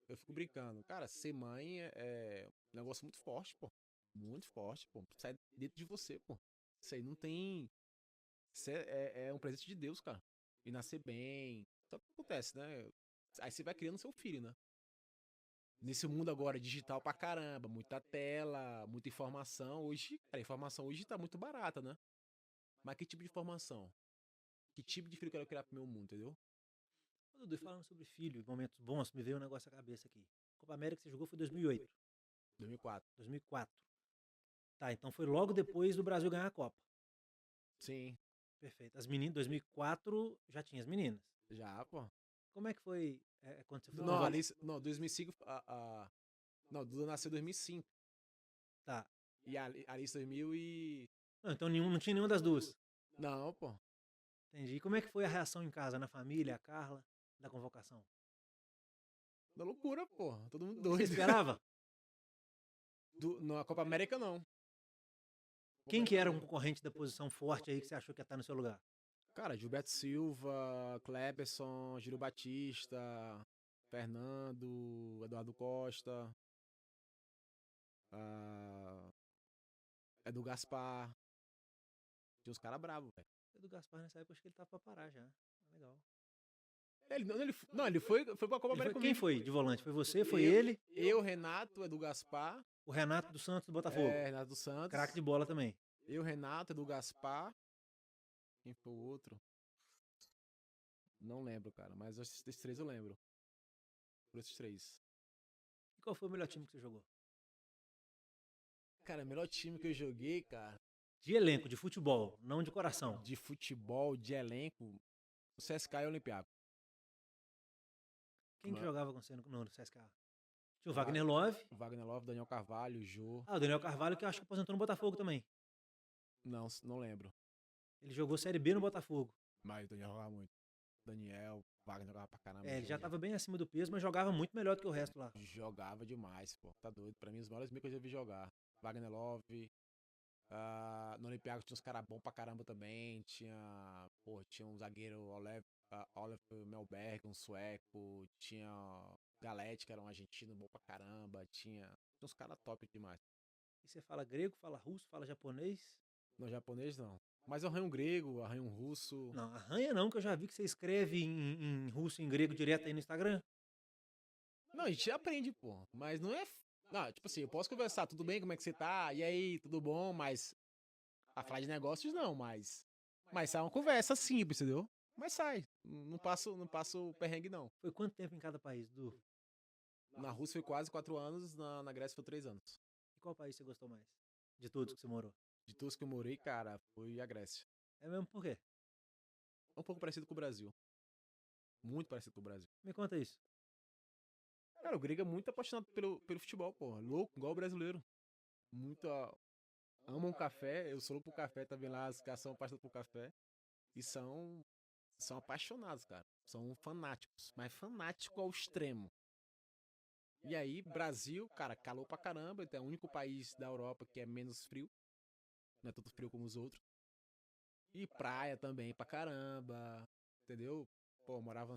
Speaker 2: eu fico brincando. Cara, ser mãe é um negócio muito forte, pô. Muito forte, pô. Sai dentro de você, pô. Isso aí não tem. Isso é um presente de Deus, cara. E nascer bem. Só que acontece, né? Aí você vai criando seu filho, né? Nesse mundo agora digital pra caramba, muita tela, muita informação. Hoje, cara, a informação hoje tá muito barata, né? Mas que tipo de informação? Que tipo de filho eu quero criar pro meu mundo, entendeu?
Speaker 1: Ô, Dudu, e falando sobre filho, momentos bons, me veio um negócio à cabeça aqui. Copa América que você jogou foi 2008,
Speaker 2: 2004.
Speaker 1: 2004. Tá, então foi logo depois do Brasil ganhar a Copa.
Speaker 2: Sim,
Speaker 1: Perfeito. As meninas, 2004 já tinha as meninas.
Speaker 2: já, pô.
Speaker 1: Como é que foi quando você foi
Speaker 2: Não,
Speaker 1: convocado?
Speaker 2: Alice, não, 2005, não, Duda nasceu em 2005.
Speaker 1: Tá.
Speaker 2: E a Alice 2000 e...
Speaker 1: Não, então não tinha nenhuma das duas.
Speaker 2: Não, pô.
Speaker 1: Entendi. E como é que foi a reação em casa, na família, a Carla, da convocação?
Speaker 2: Da loucura, pô. Todo mundo
Speaker 1: Você
Speaker 2: doido.
Speaker 1: esperava?
Speaker 2: Na Copa América, não. Copa
Speaker 1: Quem que
Speaker 2: América,
Speaker 1: era um
Speaker 2: não.
Speaker 1: concorrente da posição forte aí que você achou que ia estar no seu lugar?
Speaker 2: Cara, Gilberto Silva, Kleberson, Giro Batista, Fernando, Eduardo Costa, ah, Edu Gaspar. Tinha uns caras bravos, velho.
Speaker 1: O do Gaspar nessa época, acho que ele tava pra parar já. Legal.
Speaker 2: Ele foi pra Copa
Speaker 1: Ele foi,
Speaker 2: América
Speaker 1: quem
Speaker 2: comigo.
Speaker 1: foi de volante? Foi você? Foi
Speaker 2: Eu,
Speaker 1: ele?
Speaker 2: eu, Renato, Edu Gaspar,
Speaker 1: O Renato dos Santos do Botafogo.
Speaker 2: Renato dos
Speaker 1: Craque
Speaker 2: Santos.
Speaker 1: de bola também.
Speaker 2: Eu, Renato, Edu Gaspar. Quem foi o outro? Não lembro, cara. Mas esses 3 eu lembro. Por esses 3.
Speaker 1: E qual foi o melhor time que você jogou?
Speaker 2: Cara, o melhor time que eu joguei, cara,
Speaker 1: De elenco, de futebol, não de coração.
Speaker 2: de futebol, de elenco, o CSKA e o Olympiacos.
Speaker 1: Quem que jogava com você no CSKA? Tinha o
Speaker 2: Va-
Speaker 1: Wagner Love.
Speaker 2: Wagner Love, Daniel Carvalho, Jô.
Speaker 1: Ah, o Daniel Carvalho, que eu acho que aposentou no Botafogo também.
Speaker 2: Não lembro.
Speaker 1: Ele jogou Série B no Botafogo.
Speaker 2: Mas o Daniel jogava muito. Daniel, Wagner jogava pra caramba.
Speaker 1: É, ele já
Speaker 2: Jô.
Speaker 1: tava bem acima do peso, mas jogava muito melhor do que o resto lá.
Speaker 2: Jogava demais, pô. Tá doido. Pra mim, os maiores que eu já vi jogar. Wagner Love. No Olympiacos tinha uns caras bons pra caramba também. Tinha um zagueiro, Oliver Melberg, um sueco. Tinha Galete, que era um argentino bom pra caramba. Tinha uns caras top demais.
Speaker 1: E você fala grego, fala russo, fala japonês?
Speaker 2: No japonês, não. Mas eu arranho um grego, arranho um russo.
Speaker 1: Não, arranha não, que eu já vi que você escreve em russo e em grego direto aí no Instagram.
Speaker 2: Não, a gente aprende, pô. Mas não é. Não, tipo assim, eu posso conversar, tudo bem, como é que você tá? E aí, tudo bom? Mas. A falar de negócios, não, mas. Mas sai uma conversa simples, entendeu? Mas sai. Não passo perrengue, não.
Speaker 1: Foi quanto tempo em cada país, Du?
Speaker 2: Na Rússia foi quase 4 anos, na Grécia foi 3 anos.
Speaker 1: E qual país você gostou mais? De todos que você morou?
Speaker 2: De todos que eu morei, cara, foi a Grécia.
Speaker 1: É mesmo por quê?
Speaker 2: É um pouco parecido com o Brasil. Muito parecido com o Brasil.
Speaker 1: Me conta isso.
Speaker 2: Cara, o grego é muito apaixonado pelo futebol, pô. Louco, igual o brasileiro. Muito. Ama um café, eu sou louco pro café também lá, as caras são apaixonados por café. E são apaixonados, cara. São fanáticos, mas fanático ao extremo. E aí, Brasil, cara, calor pra caramba. Então é o único país da Europa que é menos frio. Não é tanto frio como os outros. E praia também pra caramba. Entendeu? Pô, morava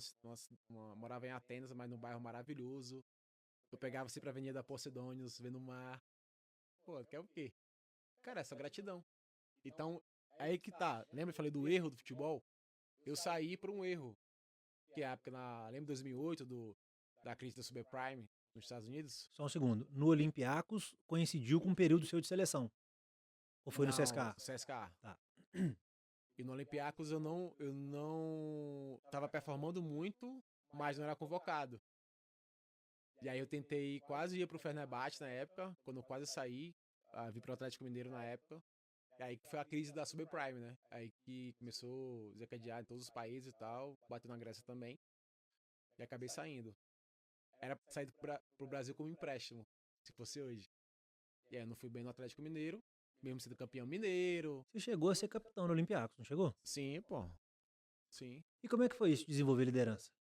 Speaker 2: em Atenas, mas num bairro maravilhoso. Eu pegava assim pra Avenida Posidônios, vendo o mar. Pô, quer o quê? Cara, é só gratidão. Então, aí que tá. Lembra que eu falei do erro do futebol? Eu saí por um erro. Que é a época lembra 2008 da crise da subprime nos Estados Unidos?
Speaker 1: Só um segundo. No Olympiacos coincidiu com um período seu de seleção. Ou foi no
Speaker 2: Não,
Speaker 1: CSKA?
Speaker 2: CSKA.
Speaker 1: Tá.
Speaker 2: E no Olympiacos eu não tava performando muito, mas não era convocado. E aí eu tentei, quase ir pro Fenerbahçe na época, quando eu quase saí, vim pro Atlético Mineiro na época. E aí que foi a crise da subprime, né? Aí que começou a desencadear em todos os países e tal, bateu na Grécia também. E acabei saindo. Era pra sair pro Brasil como empréstimo, se fosse hoje. E aí eu não fui bem no Atlético Mineiro, mesmo sendo campeão mineiro.
Speaker 1: Você chegou a ser capitão no Olympiacos, não chegou?
Speaker 2: Sim, pô. Sim.
Speaker 1: E como é que foi isso, desenvolver liderança?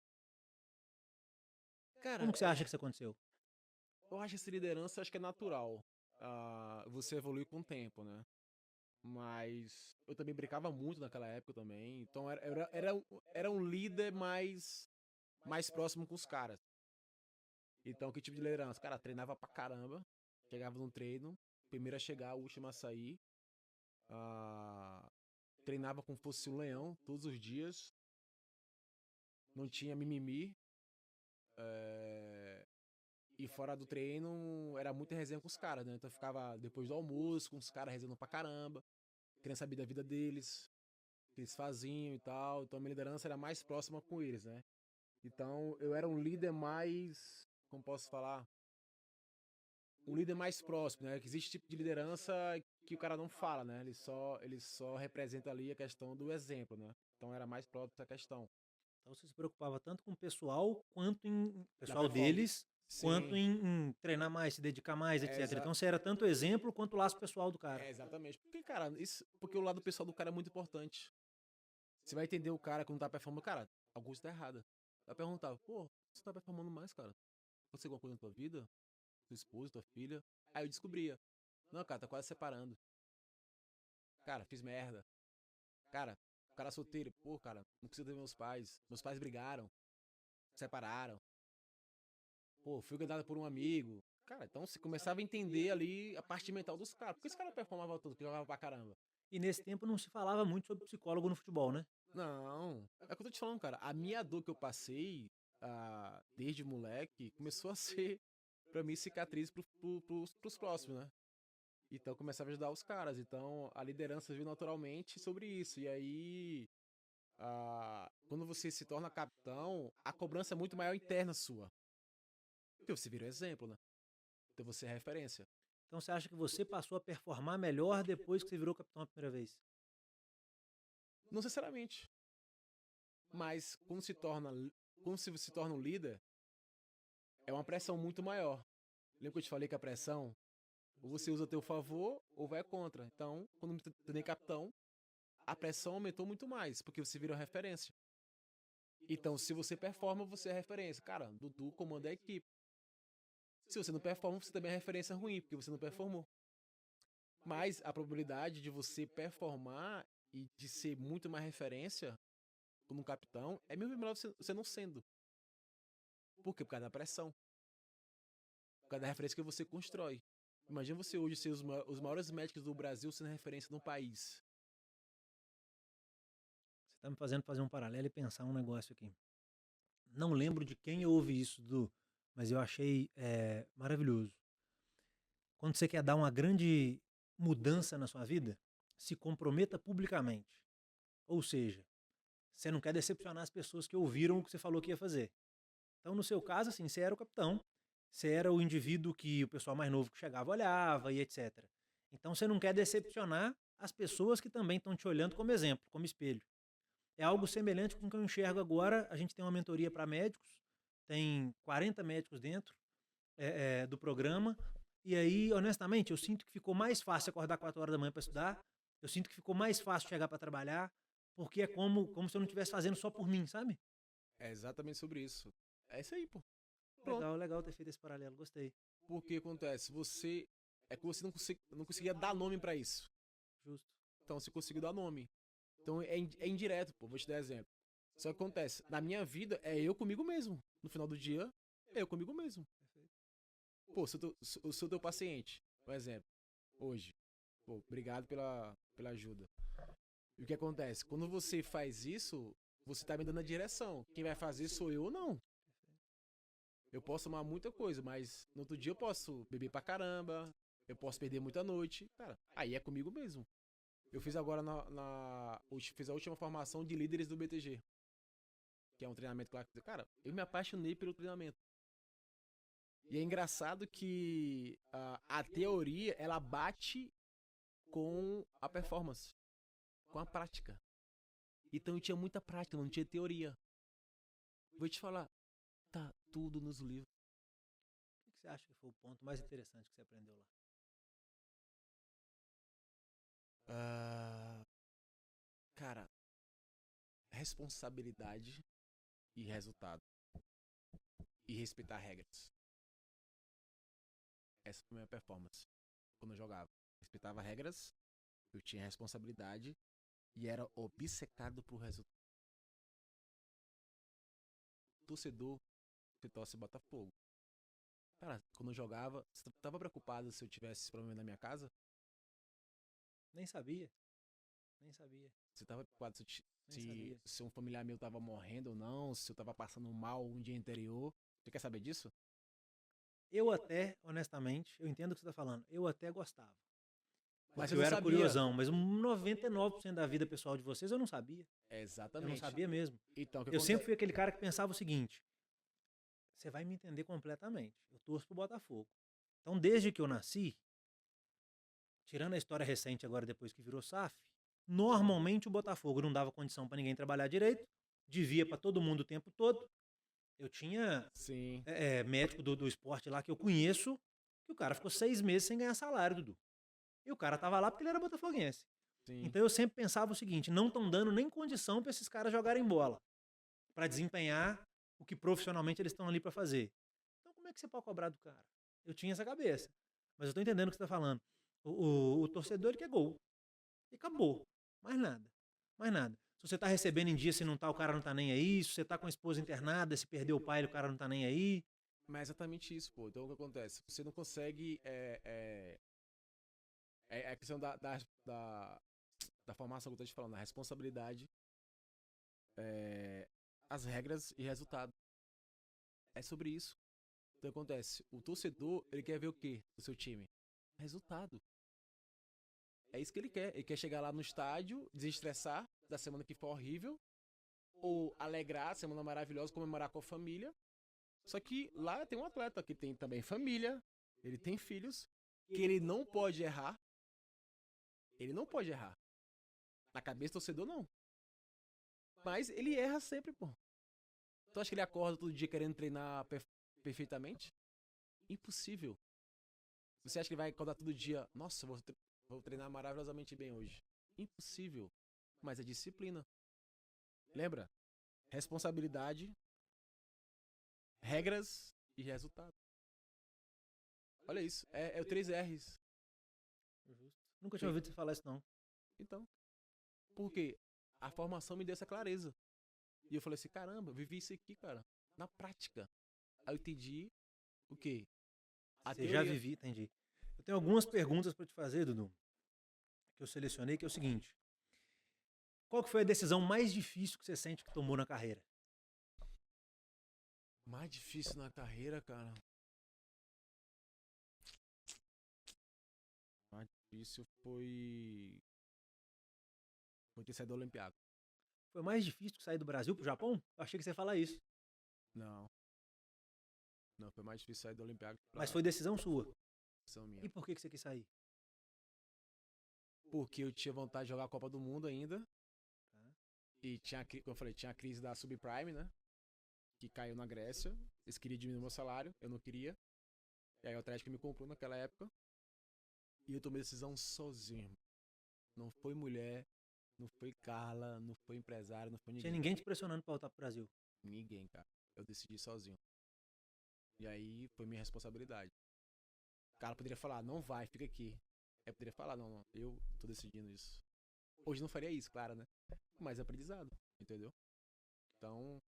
Speaker 2: Cara,
Speaker 1: Como que você acha que isso aconteceu?
Speaker 2: eu acho essa liderança, acho que é natural. Você evolui com o tempo, né? Mas eu também brincava muito naquela época também. Então era um líder mais próximo com os caras. Então, que tipo de liderança? Cara, treinava pra caramba. Chegava num treino, primeiro a chegar, último a sair. Ah, treinava como fosse um leão todos os dias. Não tinha mimimi. E fora do treino, era muita resenha com os caras, né? Então eu ficava depois do almoço com os caras resenhando pra caramba. Querendo saber da vida deles, o que eles faziam e tal. Então a minha liderança era mais próxima com eles, né? Então eu era um líder mais, como posso falar? Um líder mais próximo, né? Que existe tipo de liderança que o cara não fala, né? Ele só representa ali a questão do exemplo, né? Então era mais próximo dessa questão.
Speaker 1: Então você se preocupava tanto com o pessoal, quanto em
Speaker 2: Da
Speaker 1: pessoal
Speaker 2: performance.
Speaker 1: deles, quanto
Speaker 2: Sim,
Speaker 1: em treinar mais, se dedicar mais,
Speaker 2: é,
Speaker 1: etc.
Speaker 2: exa
Speaker 1: Então você era tanto exemplo quanto o laço pessoal do cara.
Speaker 2: é exatamente. Porque, cara, porque o lado pessoal do cara é muito importante. Você vai entender o cara quando tá performando. Cara, alguma coisa tá errada. Vai perguntar, pô, você tá performando mais, cara? Aconteceu alguma coisa na tua vida? Tua esposa, tua filha? Aí eu descobria. Não, cara, tá quase separando. Cara, fiz merda. Cara, o cara solteiro. Pô, cara, não consigo ter meus pais. Meus pais brigaram. Separaram. Pô, fui enganado por um amigo. Cara, então você começava a entender ali a parte mental dos caras. Por que esse cara performava tudo? Que jogava pra caramba?
Speaker 1: E nesse tempo não se falava muito sobre psicólogo no futebol, né?
Speaker 2: Não. É o que eu tô te falando, cara. A minha dor que eu passei desde moleque começou a ser, pra mim, cicatriz pros próximos, né? Então eu começava a ajudar os caras. Então a liderança veio naturalmente sobre isso. E aí, quando você se torna capitão, a cobrança é muito maior interna sua. Porque você vira exemplo, né? Então você é referência.
Speaker 1: Então você acha que você passou a performar melhor depois que você virou capitão a primeira vez?
Speaker 2: Não necessariamente. Mas quando você se torna um líder, é uma pressão muito maior. Lembra que eu te falei que a pressão, ou você usa a teu favor, ou vai contra. Então, quando eu me tornei capitão, a pressão aumentou muito mais, porque você vira referência. Então, se você performa, você é referência. Cara, Dudu comanda a equipe. Se você não performa, você também é referência ruim, porque você não performou. Mas a probabilidade de você performar e de ser muito mais referência como um capitão é mil vezes melhor você não sendo. Por quê? Por causa da pressão. Por causa da referência que você constrói. Imagina você hoje ser os maiores médicos do Brasil sendo referência num país.
Speaker 1: Você está me fazendo fazer um paralelo e pensar um negócio aqui. Não lembro de quem eu ouvi isso, Dudu, mas eu achei maravilhoso. Quando você quer dar uma grande mudança na sua vida, se comprometa publicamente. Ou seja, você não quer decepcionar as pessoas que ouviram o que você falou que ia fazer. Então, no seu caso, assim, você era o capitão, você era o indivíduo que o pessoal mais novo que chegava olhava e etc. Então, você não quer decepcionar as pessoas que também estão te olhando como exemplo, como espelho. É algo semelhante com o que eu enxergo agora. A gente tem uma mentoria para médicos, tem 40 médicos dentro do programa. E aí, honestamente, eu sinto que ficou mais fácil acordar 4 horas da manhã para estudar. Eu sinto que ficou mais fácil chegar para trabalhar. porque é como se eu não estivesse fazendo só por mim, sabe?
Speaker 2: É exatamente sobre isso. É isso aí, pô. Pronto.
Speaker 1: Legal, legal ter feito esse paralelo, gostei.
Speaker 2: Porque acontece, é que você não conseguia dar nome pra isso.
Speaker 1: Justo.
Speaker 2: Então você conseguiu dar nome. Então é indireto, pô. Vou te dar exemplo. Só que acontece, na minha vida, é eu comigo mesmo. No final do dia, é eu comigo mesmo.
Speaker 1: Perfeito.
Speaker 2: Pô, eu sou teu paciente, por exemplo, hoje. Pô, obrigado pela ajuda. E o que acontece? Quando você faz isso, você tá me dando a direção. Quem vai fazer sou eu ou não. Eu posso amar muita coisa, mas no outro dia eu posso beber pra caramba, eu posso perder muita noite. Cara, aí é comigo mesmo. Eu fiz agora fiz a última formação de líderes do BTG, que é um treinamento lá. Cara, eu me apaixonei pelo treinamento. E é engraçado que a teoria, ela bate com a performance, com a prática. Então eu tinha muita prática, não tinha teoria. Vou te falar, tá tudo nos livros.
Speaker 1: O que você acha que foi o ponto mais interessante que você aprendeu lá?
Speaker 2: Ah, cara, responsabilidade e resultado. E respeitar regras. Essa foi a minha performance quando eu jogava. Respeitava regras, eu tinha responsabilidade e era obcecado pro resultado. Torcedor, você torce Botafogo. Cara, quando eu jogava, você tava preocupado se eu tivesse esse problema na minha casa?
Speaker 1: Nem sabia. Nem sabia.
Speaker 2: Você tava preocupado
Speaker 1: Nem sabia.
Speaker 2: se um familiar meu tava morrendo ou não, se eu tava passando mal um dia anterior? Você quer saber disso?
Speaker 1: Eu até, honestamente, eu entendo o que você está falando, eu até gostava.
Speaker 2: Mas
Speaker 1: Porque
Speaker 2: você
Speaker 1: eu
Speaker 2: não
Speaker 1: era
Speaker 2: sabia.
Speaker 1: curiosão, mas 99% da vida pessoal de vocês eu não sabia. Eu não
Speaker 2: Exatamente.
Speaker 1: sabia mesmo.
Speaker 2: Então, o que
Speaker 1: Eu sempre
Speaker 2: acontece?
Speaker 1: fui aquele cara que pensava o seguinte: você vai me entender completamente. Eu torço pro Botafogo. Então, desde que eu nasci, tirando a história recente agora depois que virou SAF, normalmente o Botafogo não dava condição para ninguém trabalhar direito, devia para todo mundo o tempo todo. Eu tinha
Speaker 2: Sim,
Speaker 1: médico do esporte lá que eu conheço, que o cara ficou 6 meses sem ganhar salário, Dudu. E o cara tava lá porque ele era botafoguense.
Speaker 2: sim.
Speaker 1: Então eu sempre pensava o seguinte: não estão dando nem condição para esses caras jogarem bola, para desempenhar o que profissionalmente eles estão ali para fazer. Então como é que você pode cobrar do cara? Eu tinha essa cabeça. Mas eu tô entendendo o que você tá falando. O torcedor ele quer gol. E acabou. Mais nada. Mais nada. Se você tá recebendo em dia, se não tá, o cara não tá nem aí. Se você tá com a esposa internada, se perdeu o pai, o cara não tá nem aí.
Speaker 2: Mas é exatamente isso, pô. Então o que acontece? Você não consegue. É a questão da formação que eu tô te falando, a responsabilidade, as regras e resultado. É sobre isso. Então acontece, o torcedor, ele quer ver o quê do seu time? Resultado. É isso que ele quer. Ele quer chegar lá no estádio, desestressar da semana que for horrível, ou alegrar a semana maravilhosa, comemorar com a família. Só que lá tem um atleta que tem também família, ele tem filhos, que ele não pode errar. Ele não pode errar. Na cabeça do torcedor, não. Mas ele erra sempre, pô. Tu acha que ele acorda todo dia querendo treinar perfeitamente? Impossível. Você acha que ele vai acordar todo dia? Nossa, vou treinar maravilhosamente bem hoje. Impossível. Mas é disciplina. Lembra? Responsabilidade, regras e resultado. Olha isso. É o 3 R's.
Speaker 1: Justo. Nunca tinha ouvido você falar isso, não.
Speaker 2: Então, por quê? A formação me deu essa clareza. E eu falei assim, caramba, eu vivi isso aqui, cara. Na prática. Aí eu entendi o quê? A
Speaker 1: Você já
Speaker 2: teoria.
Speaker 1: vivi, entendi. Eu tenho algumas perguntas para te fazer, Dudu, que eu selecionei, que é o seguinte. Qual que foi a decisão mais difícil que você sente que tomou na carreira?
Speaker 2: Mais difícil na carreira, cara. Mais difícil foi ter saído do Olympiacos.
Speaker 1: Foi mais difícil que sair do Brasil pro Japão? Eu achei que você ia falar isso.
Speaker 2: Não. Não, foi mais difícil sair do Olympiacos
Speaker 1: Mas
Speaker 2: pra
Speaker 1: foi decisão sua.
Speaker 2: opção
Speaker 1: E
Speaker 2: minha.
Speaker 1: por que você quis sair?
Speaker 2: Porque eu tinha vontade de jogar a Copa do Mundo ainda.
Speaker 1: Tá?
Speaker 2: E tinha, como eu falei, tinha a crise da subprime, né? Que caiu na Grécia. Eles queriam diminuir meu salário, eu não queria. E aí o Atlético me comprou naquela época. E eu tomei decisão sozinho. Não foi mulher, Não foi Carla, não foi empresário, não foi
Speaker 1: Tinha
Speaker 2: ninguém.
Speaker 1: ninguém te pressionando pra voltar pro Brasil.
Speaker 2: Ninguém, cara. Eu decidi sozinho. E aí foi minha responsabilidade. O cara poderia falar, não vai, fica aqui. Eu poderia falar, não, não, eu tô decidindo isso. Hoje não faria isso, claro, né? Mas é aprendizado, entendeu? Então,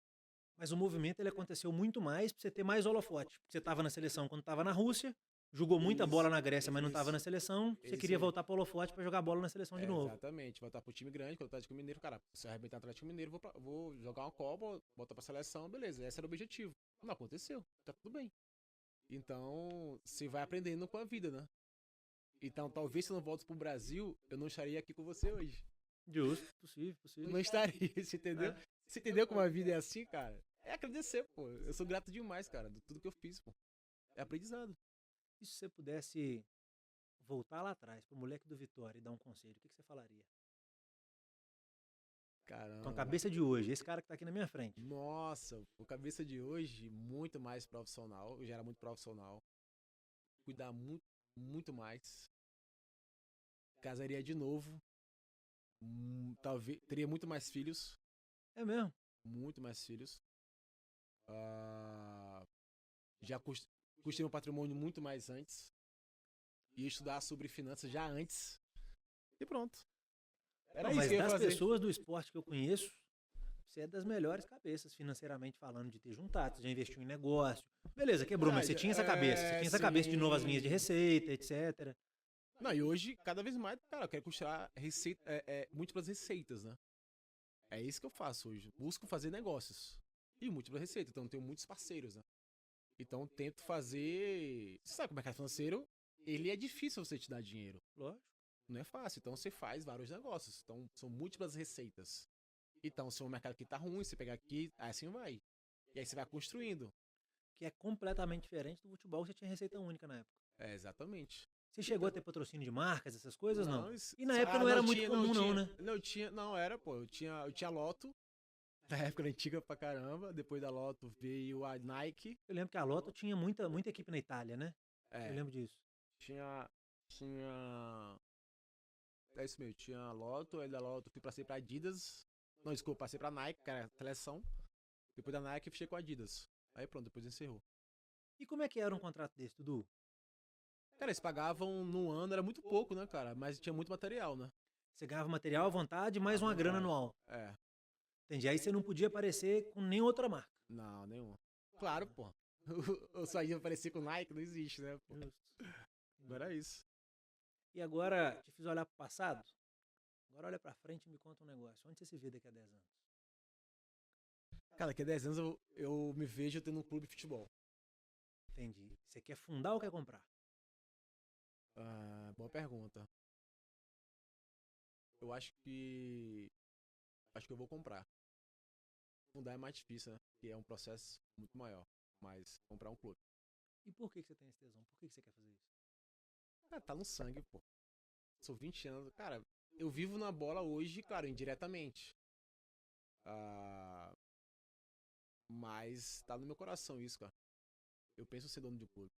Speaker 1: Mas o movimento ele aconteceu muito mais pra você ter mais holofote. Porque você tava na seleção quando tava na Rússia, jogou muita bola
Speaker 2: isso,
Speaker 1: na Grécia, mas não tava na
Speaker 2: isso,
Speaker 1: seleção, você
Speaker 2: isso
Speaker 1: queria
Speaker 2: aí.
Speaker 1: voltar pro holofote pra jogar bola na seleção de novo.
Speaker 2: Exatamente, voltar pro time grande, quando o Atlético Mineiro, cara, se eu arrebentar o Atlético Mineiro, vou jogar uma Copa, voltar pra seleção, beleza, esse era o objetivo. Não aconteceu, tá tudo bem. Então, você vai aprendendo com a vida, né? Então, talvez se eu não volto pro Brasil, eu não estaria aqui com você hoje.
Speaker 1: Justo, possível, possível.
Speaker 2: Não estaria, você entendeu?
Speaker 1: É.
Speaker 2: Você entendeu como a vida é assim, cara? É agradecer, pô. Eu sou grato demais, cara, de tudo que eu fiz, pô. É aprendizado.
Speaker 1: E se você pudesse voltar lá atrás pro moleque do Vitória e dar um conselho, o que você falaria? Com a
Speaker 2: Caramba.
Speaker 1: cabeça de hoje, esse cara que tá aqui na minha frente.
Speaker 2: Nossa, o cabeça de hoje, muito mais profissional. Eu já era muito profissional. Cuidar muito, muito mais. Casaria de novo. Talvez teria muito mais filhos.
Speaker 1: É mesmo?
Speaker 2: Muito mais filhos. Ah, já custei meu patrimônio muito mais antes. Ia estudar sobre finanças já antes. E pronto. Era
Speaker 1: Não,
Speaker 2: isso
Speaker 1: mas
Speaker 2: que eu ia
Speaker 1: das
Speaker 2: fazer.
Speaker 1: pessoas do esporte que eu conheço, você é das melhores cabeças financeiramente falando, de ter juntado, você já investiu em negócio. Beleza, quebrou, mas você tinha essa cabeça. Você tinha essa cabeça de novas linhas de receita, etc.
Speaker 2: Não, e hoje, cada vez mais, cara, eu quero costurar receita, múltiplas receitas, né? É isso que eu faço hoje. Busco fazer negócios. E múltiplas receitas. Então, eu tenho muitos parceiros, né? Então, tento fazer. Você sabe como é que é financeiro? Ele é difícil você te dar dinheiro.
Speaker 1: Lógico.
Speaker 2: Não é fácil. Então, você faz vários negócios. Então, são múltiplas receitas. Então, se o mercado aqui tá ruim, você pegar aqui, assim vai. E aí você vai construindo.
Speaker 1: Que é completamente diferente do futebol, você tinha receita única na época.
Speaker 2: É, exatamente.
Speaker 1: Você chegou a ter patrocínio de marcas, essas coisas, não?
Speaker 2: Isso-
Speaker 1: E na época não era muito
Speaker 2: tinha,
Speaker 1: comum, não,
Speaker 2: tinha,
Speaker 1: né?
Speaker 2: Não tinha, não era, pô. Eu tinha Loto. Na época era antiga pra caramba. Depois da Loto veio a Nike.
Speaker 1: Eu lembro que a Lotto tinha muita equipe na Itália, né? Eu
Speaker 2: É,
Speaker 1: lembro disso.
Speaker 2: tinha. Tinha. É isso mesmo, tinha Loto, aí da Loto fui passei pra Adidas. Não, desculpa, passei pra Nike, que era a seleção. Depois da Nike fechei com a Adidas. Aí pronto, depois encerrou.
Speaker 1: E como é que era um contrato desse, Dudu?
Speaker 2: Cara, eles pagavam no ano, era muito pouco, né, cara? Mas tinha muito material, né?
Speaker 1: Você ganhava material à vontade, mais
Speaker 2: À
Speaker 1: uma grana
Speaker 2: vontade.
Speaker 1: anual.
Speaker 2: É,
Speaker 1: Entendi. Aí você não podia aparecer com nenhuma outra marca.
Speaker 2: não, nenhum. Claro, pô. Eu só ia aparecer com Nike, não existe, né? Pô.
Speaker 1: Justo.
Speaker 2: Não era isso.
Speaker 1: E agora, te fiz olhar pro passado? Agora olha pra frente e me conta um negócio. Onde você se vê daqui a 10 anos?
Speaker 2: Cara, daqui a 10 anos eu me vejo tendo um clube de futebol.
Speaker 1: Entendi. Você quer fundar ou quer comprar?
Speaker 2: Ah, boa pergunta. Eu acho que. Acho que eu vou comprar. Fundar é mais difícil, né? Porque é um processo muito maior. Mas comprar um clube.
Speaker 1: E por que você tem esse tesão? Por que você quer fazer isso?
Speaker 2: Cara, tá no sangue, pô. Sou 20 anos. Cara, eu vivo na bola hoje, claro, indiretamente. Ah, mas tá no meu coração isso, cara. Eu penso em ser dono de um clube.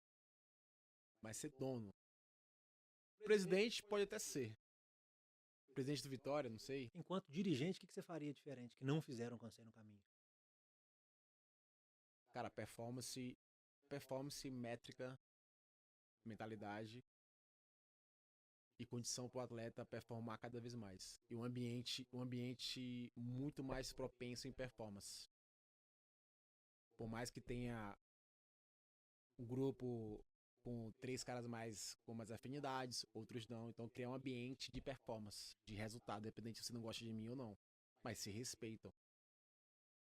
Speaker 2: Mas ser dono. Presidente pode até ser. Presidente do Vitória, não sei.
Speaker 1: Enquanto dirigente, o que você faria diferente que não fizeram com você no caminho?
Speaker 2: Cara, performance métrica, mentalidade e condição para o atleta performar cada vez mais. E um ambiente muito mais propenso em performance. Por mais que tenha um grupo com 3 caras mais com mais afinidades, outros não. Então criar um ambiente de performance, de resultado, independente se você não gosta de mim ou não. Mas se respeitam.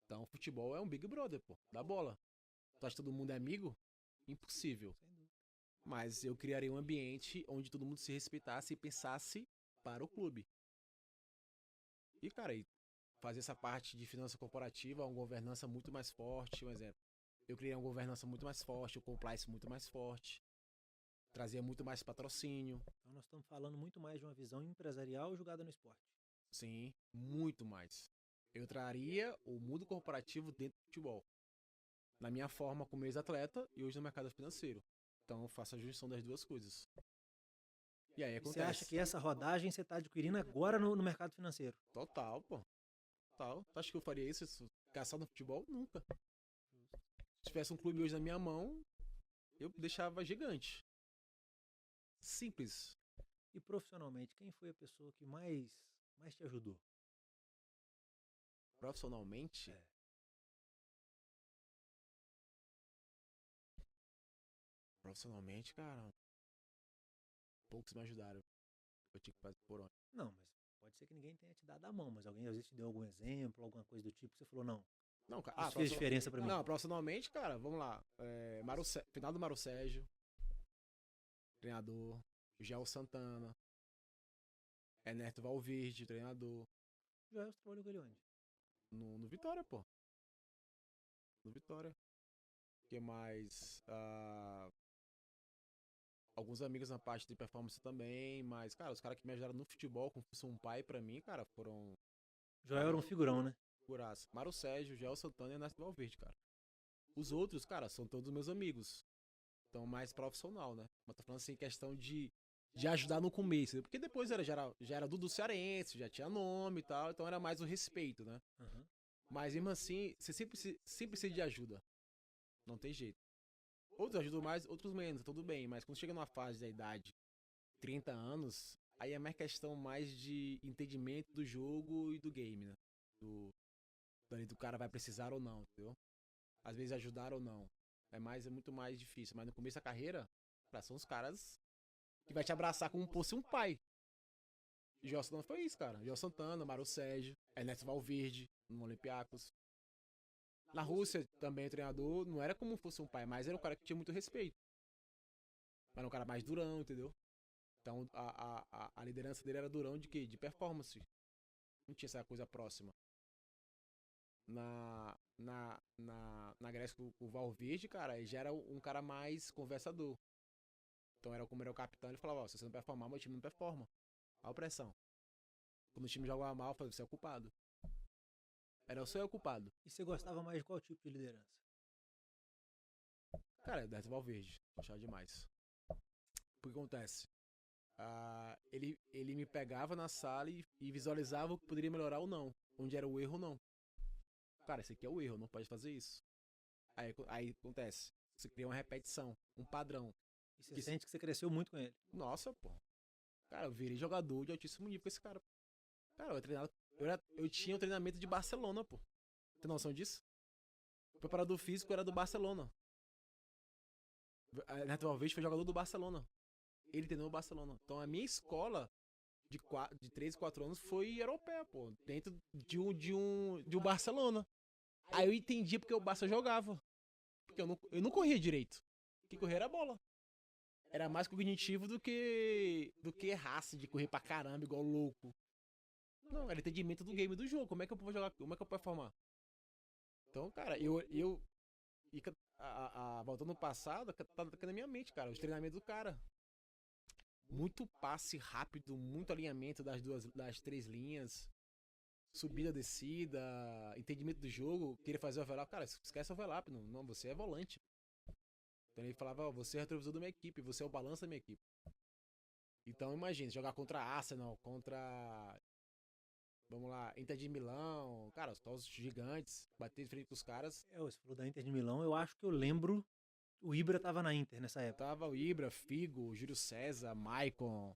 Speaker 2: Então futebol é um Big Brother, pô, da bola. Tu acha que todo mundo é amigo? Impossível.
Speaker 1: Sem dúvida.
Speaker 2: Mas eu criaria um ambiente onde todo mundo se respeitasse e pensasse para o clube. E, cara, fazer essa parte de finança corporativa, uma governança muito mais forte, um exemplo. Eu criei uma governança muito mais forte, o compliance muito mais forte, trazia muito mais patrocínio,
Speaker 1: Então nós estamos falando muito mais de uma visão empresarial jogada no esporte.
Speaker 2: sim, muito mais. Eu traria o mundo corporativo dentro do futebol, na minha forma como ex-atleta e hoje no mercado financeiro. Então eu faço a junção das duas coisas. E aí
Speaker 1: E você acha
Speaker 2: acontece.
Speaker 1: que essa rodagem você está adquirindo agora no mercado financeiro?
Speaker 2: Total, pô. Total. Tu acha que eu faria isso se caçar no futebol? Nunca. Se tivesse um clube hoje na minha mão, eu deixava gigante. Simples.
Speaker 1: E profissionalmente, quem foi a pessoa que mais te ajudou?
Speaker 2: Profissionalmente,
Speaker 1: É.
Speaker 2: profissionalmente, cara, poucos me ajudaram. Eu tinha que fazer por onde.
Speaker 1: Não, mas pode ser que ninguém tenha te dado a mão, mas alguém às vezes te deu algum exemplo, alguma coisa do tipo, que você falou, não,
Speaker 2: Não, cara,
Speaker 1: isso fez diferença pra mim.
Speaker 2: não, profissionalmente, cara, vamos lá. Final do Mário Sérgio, treinador. Gel Santana. Ernesto Valverde, treinador.
Speaker 1: Joel, você trabalhou com ele onde?
Speaker 2: No Vitória, pô. No Vitória. O que mais? Alguns amigos na parte de performance também, mas, cara, os caras que me ajudaram no futebol, como se fosse um pai pra mim, cara, foram
Speaker 1: Joel era um figurão, né?
Speaker 2: figuraça. Mário Sérgio, Gel Santana e Ernesto Valverde, cara. Os outros, cara, são todos meus amigos. Então, mais profissional, né? Mas tô falando assim, questão de ajudar no começo. Porque depois já era Dudu Cearense, já tinha nome e tal, então era mais o respeito, né?
Speaker 1: Uhum.
Speaker 2: Mas mesmo assim, você sempre precisa de ajuda. Não tem jeito. Outros ajudam mais, outros menos, tudo bem. Mas quando chega numa fase da idade, 30 anos, aí é mais questão mais de entendimento do jogo e do game, né? Do cara vai precisar ou não, entendeu? Às vezes ajudar ou não. É muito mais difícil. Mas no começo da carreira, cara, são os caras que vai te abraçar como se fosse um pai. E Joel Santana foi isso, cara. Joel Santana, Mário Sérgio, Ernesto Valverde, no Olympiacos. Na Rússia, também o treinador, não era como se fosse um pai, mas era um cara que tinha muito respeito. Era um cara mais durão, entendeu? Então a liderança dele era durão de quê? De performance. Não tinha essa coisa próxima. Na Grécia, o Valverde, cara, ele já era um cara mais conversador. Então, como era o capitão, ele falava: ó, se você não performar, meu time não performa. Olha a pressão. Quando o time jogava mal, eu falava: você é o culpado. Era só eu o culpado.
Speaker 1: E você gostava mais de qual tipo de liderança?
Speaker 2: Cara, Ernesto Valverde. Achava demais. O que acontece? Ele me pegava na sala e visualizava o que poderia melhorar ou não. Onde era o erro ou não. Cara, esse aqui é o erro, não pode fazer isso. Aí acontece. Você cria uma repetição, um padrão.
Speaker 1: E você sente que você cresceu muito com ele?
Speaker 2: Nossa, pô. Cara, eu virei jogador de altíssimo nível com esse cara. Cara, eu tinha o treinamento de Barcelona, pô. Tem noção disso? O preparador físico era do Barcelona. Neto Valverde foi jogador do Barcelona. Ele treinou o Barcelona. Então a minha escola de 3, 4 anos foi europeia, pô. Dentro de um Barcelona. Aí eu entendi porque o Barça jogava. Porque eu não corria direito. O que corria era a bola. Era mais cognitivo do que raça de correr pra caramba, igual louco. Não, era entendimento do game do jogo. Como é que eu vou jogar? Como é que eu posso performar? Então, cara, voltando no passado, tá aqui na minha mente, cara. Os treinamentos do cara. Muito passe rápido, muito alinhamento das 3 linhas. Subida, descida, entendimento do jogo. Queria fazer overlap. Cara, esquece overlap. Não, você é volante. Então ele falava: ó, você é o retrovisor da minha equipe, você é o balanço da minha equipe. Então imagine, jogar contra Arsenal, contra, vamos lá, Inter de Milão, cara, os gigantes, bater de frente com os caras.
Speaker 1: Você falou da Inter de Milão, eu acho que eu lembro. O Ibra tava na Inter nessa época.
Speaker 2: Tava o Ibra, Figo, Júlio César, Maicon,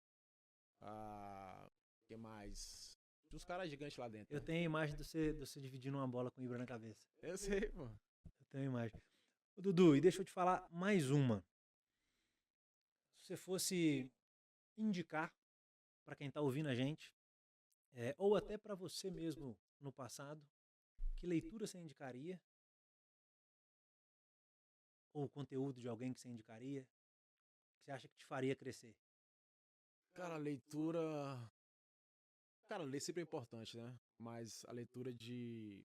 Speaker 2: que mais? Tinha uns caras gigantes lá dentro.
Speaker 1: Eu
Speaker 2: Né?
Speaker 1: tenho a imagem de você dividindo uma bola com o Ibra na cabeça.
Speaker 2: Eu sei, pô.
Speaker 1: Eu tenho a imagem. Ô, Dudu, e deixa eu te falar mais uma. Se você fosse indicar para quem tá ouvindo a gente, ou até para você mesmo no passado, que leitura você indicaria? Ou conteúdo de alguém que você indicaria? Que você acha que te faria crescer?
Speaker 2: Cara, leitura. Cara, ler sempre é importante, né? Mas a leitura de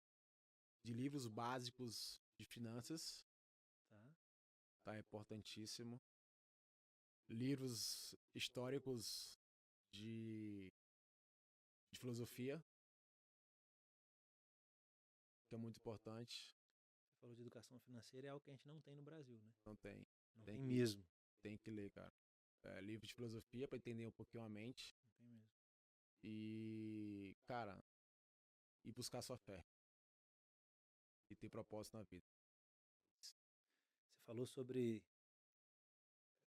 Speaker 2: livros básicos de finanças
Speaker 1: Tá?
Speaker 2: tá importantíssimo. Livros históricos de filosofia, que é muito importante.
Speaker 1: Você falou de educação financeira, é algo que a gente não tem no Brasil, né?
Speaker 2: Não tem.
Speaker 1: Não
Speaker 2: Tem
Speaker 1: tem
Speaker 2: que,
Speaker 1: mesmo.
Speaker 2: tem que ler, cara. livro de filosofia pra entender um pouquinho a mente.
Speaker 1: Não tem mesmo.
Speaker 2: E, cara, e buscar sua fé. E ter propósito na vida.
Speaker 1: Você falou sobre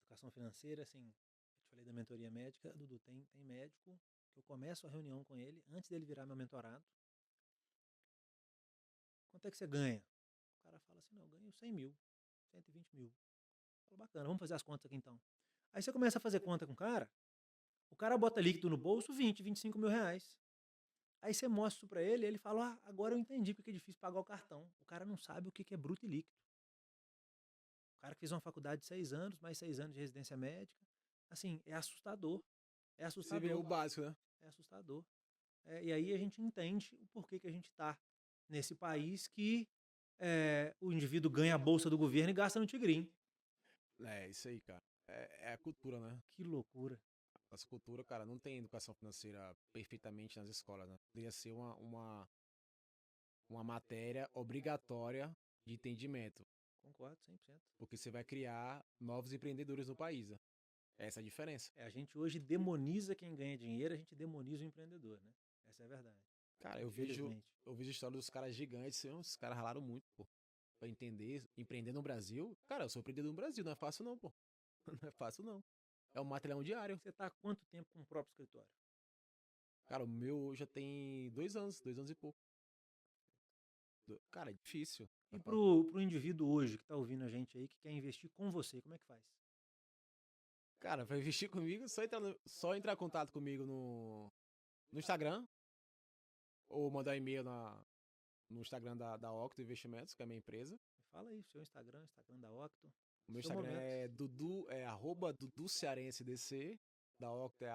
Speaker 1: educação financeira, assim, eu te falei da mentoria médica, Dudu, tem médico que eu começo a reunião com ele, antes dele virar meu mentorado. Quanto é que você ganha? O cara fala assim, não, eu ganho 100 mil, 120 mil. Eu falo, bacana, vamos fazer as contas aqui então. Aí você começa a fazer conta com o cara bota líquido no bolso 20, 25 mil reais. Aí você mostra isso pra ele, ele fala, ah, agora eu entendi porque é difícil pagar o cartão. O cara não sabe o que é bruto e líquido. O cara que fez uma faculdade de 6 anos, mais 6 anos de residência médica, assim, é assustador. É
Speaker 2: Você vê o
Speaker 1: assustador.
Speaker 2: básico, né?
Speaker 1: É assustador. E aí a gente entende o porquê que a gente está nesse país que o indivíduo ganha a bolsa do governo e gasta no tigrinho.
Speaker 2: É, isso aí, cara. É a cultura, né?
Speaker 1: Que loucura.
Speaker 2: Nossa cultura, cara, não tem educação financeira perfeitamente nas escolas, né? Poderia ser uma matéria obrigatória de entendimento.
Speaker 1: Concordo 100%.
Speaker 2: Porque você vai criar novos empreendedores no país, né? Essa é a diferença.
Speaker 1: A gente hoje demoniza quem ganha dinheiro, a gente demoniza o empreendedor, né? Essa é a verdade.
Speaker 2: Cara,
Speaker 1: Infelizmente.
Speaker 2: eu vejo história dos caras gigantes, os caras ralaram muito, pô. Pra entender, empreender no Brasil. Cara, eu sou empreendedor no Brasil, não é fácil não, pô. Não é fácil não. É um material diário.
Speaker 1: Você está há quanto tempo com o próprio escritório?
Speaker 2: Cara, o meu já tem 2 anos e pouco. Cara, é difícil.
Speaker 1: E pro indivíduo hoje que está ouvindo a gente aí, que quer investir com você, como é que faz?
Speaker 2: Cara, pra investir comigo, só entrar em contato comigo no Instagram. Ou mandar e-mail no Instagram da Octo Investimentos, que é a minha empresa.
Speaker 1: Fala aí, seu Instagram da Octo.
Speaker 2: O meu
Speaker 1: Seu
Speaker 2: Instagram
Speaker 1: momento.
Speaker 2: é Dudu, @Dudu Cearense DC. Da Octo é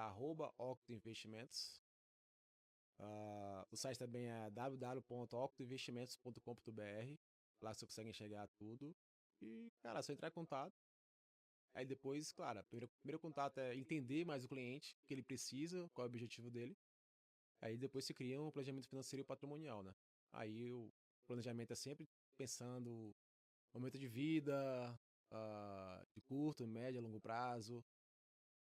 Speaker 2: @Octo Investimentos. O site também é www.octoinvestimentos.com.br. Lá você consegue enxergar tudo. E, cara, é só entrar em contato. Aí depois, claro, primeiro contato é entender mais o cliente, o que ele precisa, qual é o objetivo dele. Aí depois se cria um planejamento financeiro e patrimonial, né? Aí o planejamento é sempre pensando momento de vida, de curto, médio, longo prazo.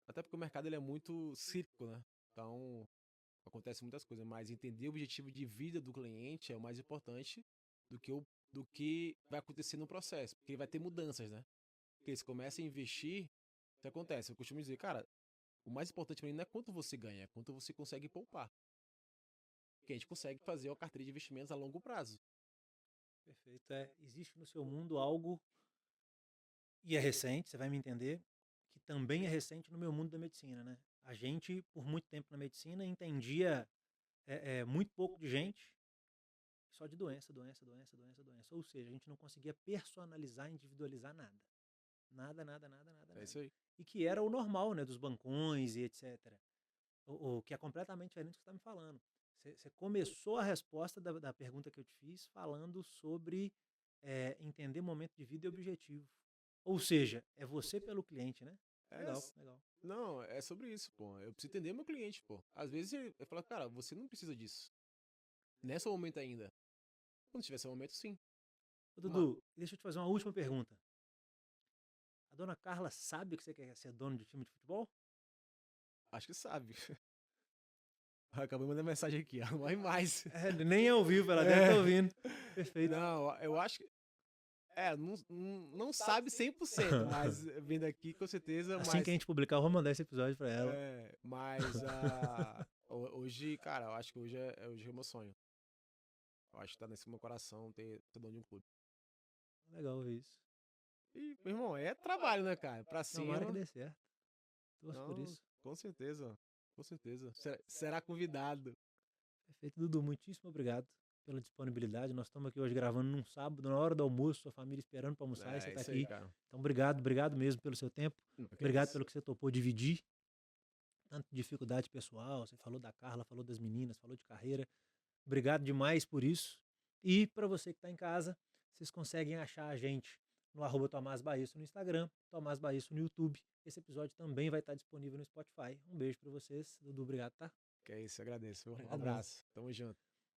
Speaker 2: Até porque o mercado ele é muito cíclico, né? Então, acontece muitas coisas, mas entender o objetivo de vida do cliente é o mais importante do que vai acontecer no processo, porque ele vai ter mudanças, né? Porque se começa a investir, o que acontece? Eu costumo dizer, cara, o mais importante para mim não é quanto você ganha, é quanto você consegue poupar. Porque a gente consegue fazer uma carteira de investimentos a longo prazo.
Speaker 1: Perfeito. Existe no seu mundo algo, e é recente, você vai me entender, que também é recente no meu mundo da medicina, né? A gente, por muito tempo na medicina, entendia muito pouco de gente, só de doença, doença, doença, doença, doença. Ou seja, a gente não conseguia personalizar, individualizar nada. Nada, nada, nada, nada,
Speaker 2: É
Speaker 1: nada.
Speaker 2: isso aí.
Speaker 1: E que era o normal, né? Dos bancões e etc. O que é completamente diferente do que você está me falando. Você começou a resposta da pergunta que eu te fiz falando sobre entender momento de vida e objetivo. Ou seja, é você pelo cliente, né?
Speaker 2: É,
Speaker 1: Legal, legal.
Speaker 2: não, é sobre isso, pô. Eu preciso entender meu cliente, pô. Às vezes ele fala, cara, você não precisa disso. Nesse momento ainda. Quando tiver esse momento, sim.
Speaker 1: Ô, Dudu, deixa eu te fazer uma última pergunta. A dona Carla sabe que você quer ser dono de time de futebol?
Speaker 2: Acho que sabe. Acabou de mandar mensagem aqui, ó. Morre mais.
Speaker 1: Nem é ao vivo, ela deve estar ouvindo. Perfeito.
Speaker 2: Não, eu acho que. Não sabe 100%, mas vindo aqui com certeza.
Speaker 1: Assim que a gente publicar, eu vou mandar esse episódio pra ela.
Speaker 2: Mas hoje, cara, eu acho que hoje é o meu sonho. Eu acho que tá nesse meu coração ter dono de um clube.
Speaker 1: Legal ver isso.
Speaker 2: E, meu irmão, é trabalho, né, cara? Pra cima.
Speaker 1: Tomara que dê certo. Torço por
Speaker 2: Não,
Speaker 1: isso.
Speaker 2: com certeza. Com certeza. Será convidado.
Speaker 1: Perfeito, Dudu. Muitíssimo obrigado pela disponibilidade. Nós estamos aqui hoje gravando num sábado, na hora do almoço, sua família esperando para almoçar e você está
Speaker 2: Isso
Speaker 1: aqui.
Speaker 2: aí, cara.
Speaker 1: Então, obrigado mesmo pelo seu tempo. Obrigado pelo que você topou dividir. Tanto dificuldade pessoal, você falou da Carla, falou das meninas, falou de carreira. Obrigado demais por isso. E para você que está em casa, vocês conseguem achar a gente no @TomásBaíço no Instagram, Tomás Baíço no YouTube. Esse episódio também vai estar disponível no Spotify. Um beijo para vocês. Dudu, obrigado, tá?
Speaker 2: Que é isso, agradeço. Um
Speaker 1: Obrigadão.
Speaker 2: abraço. Tamo junto.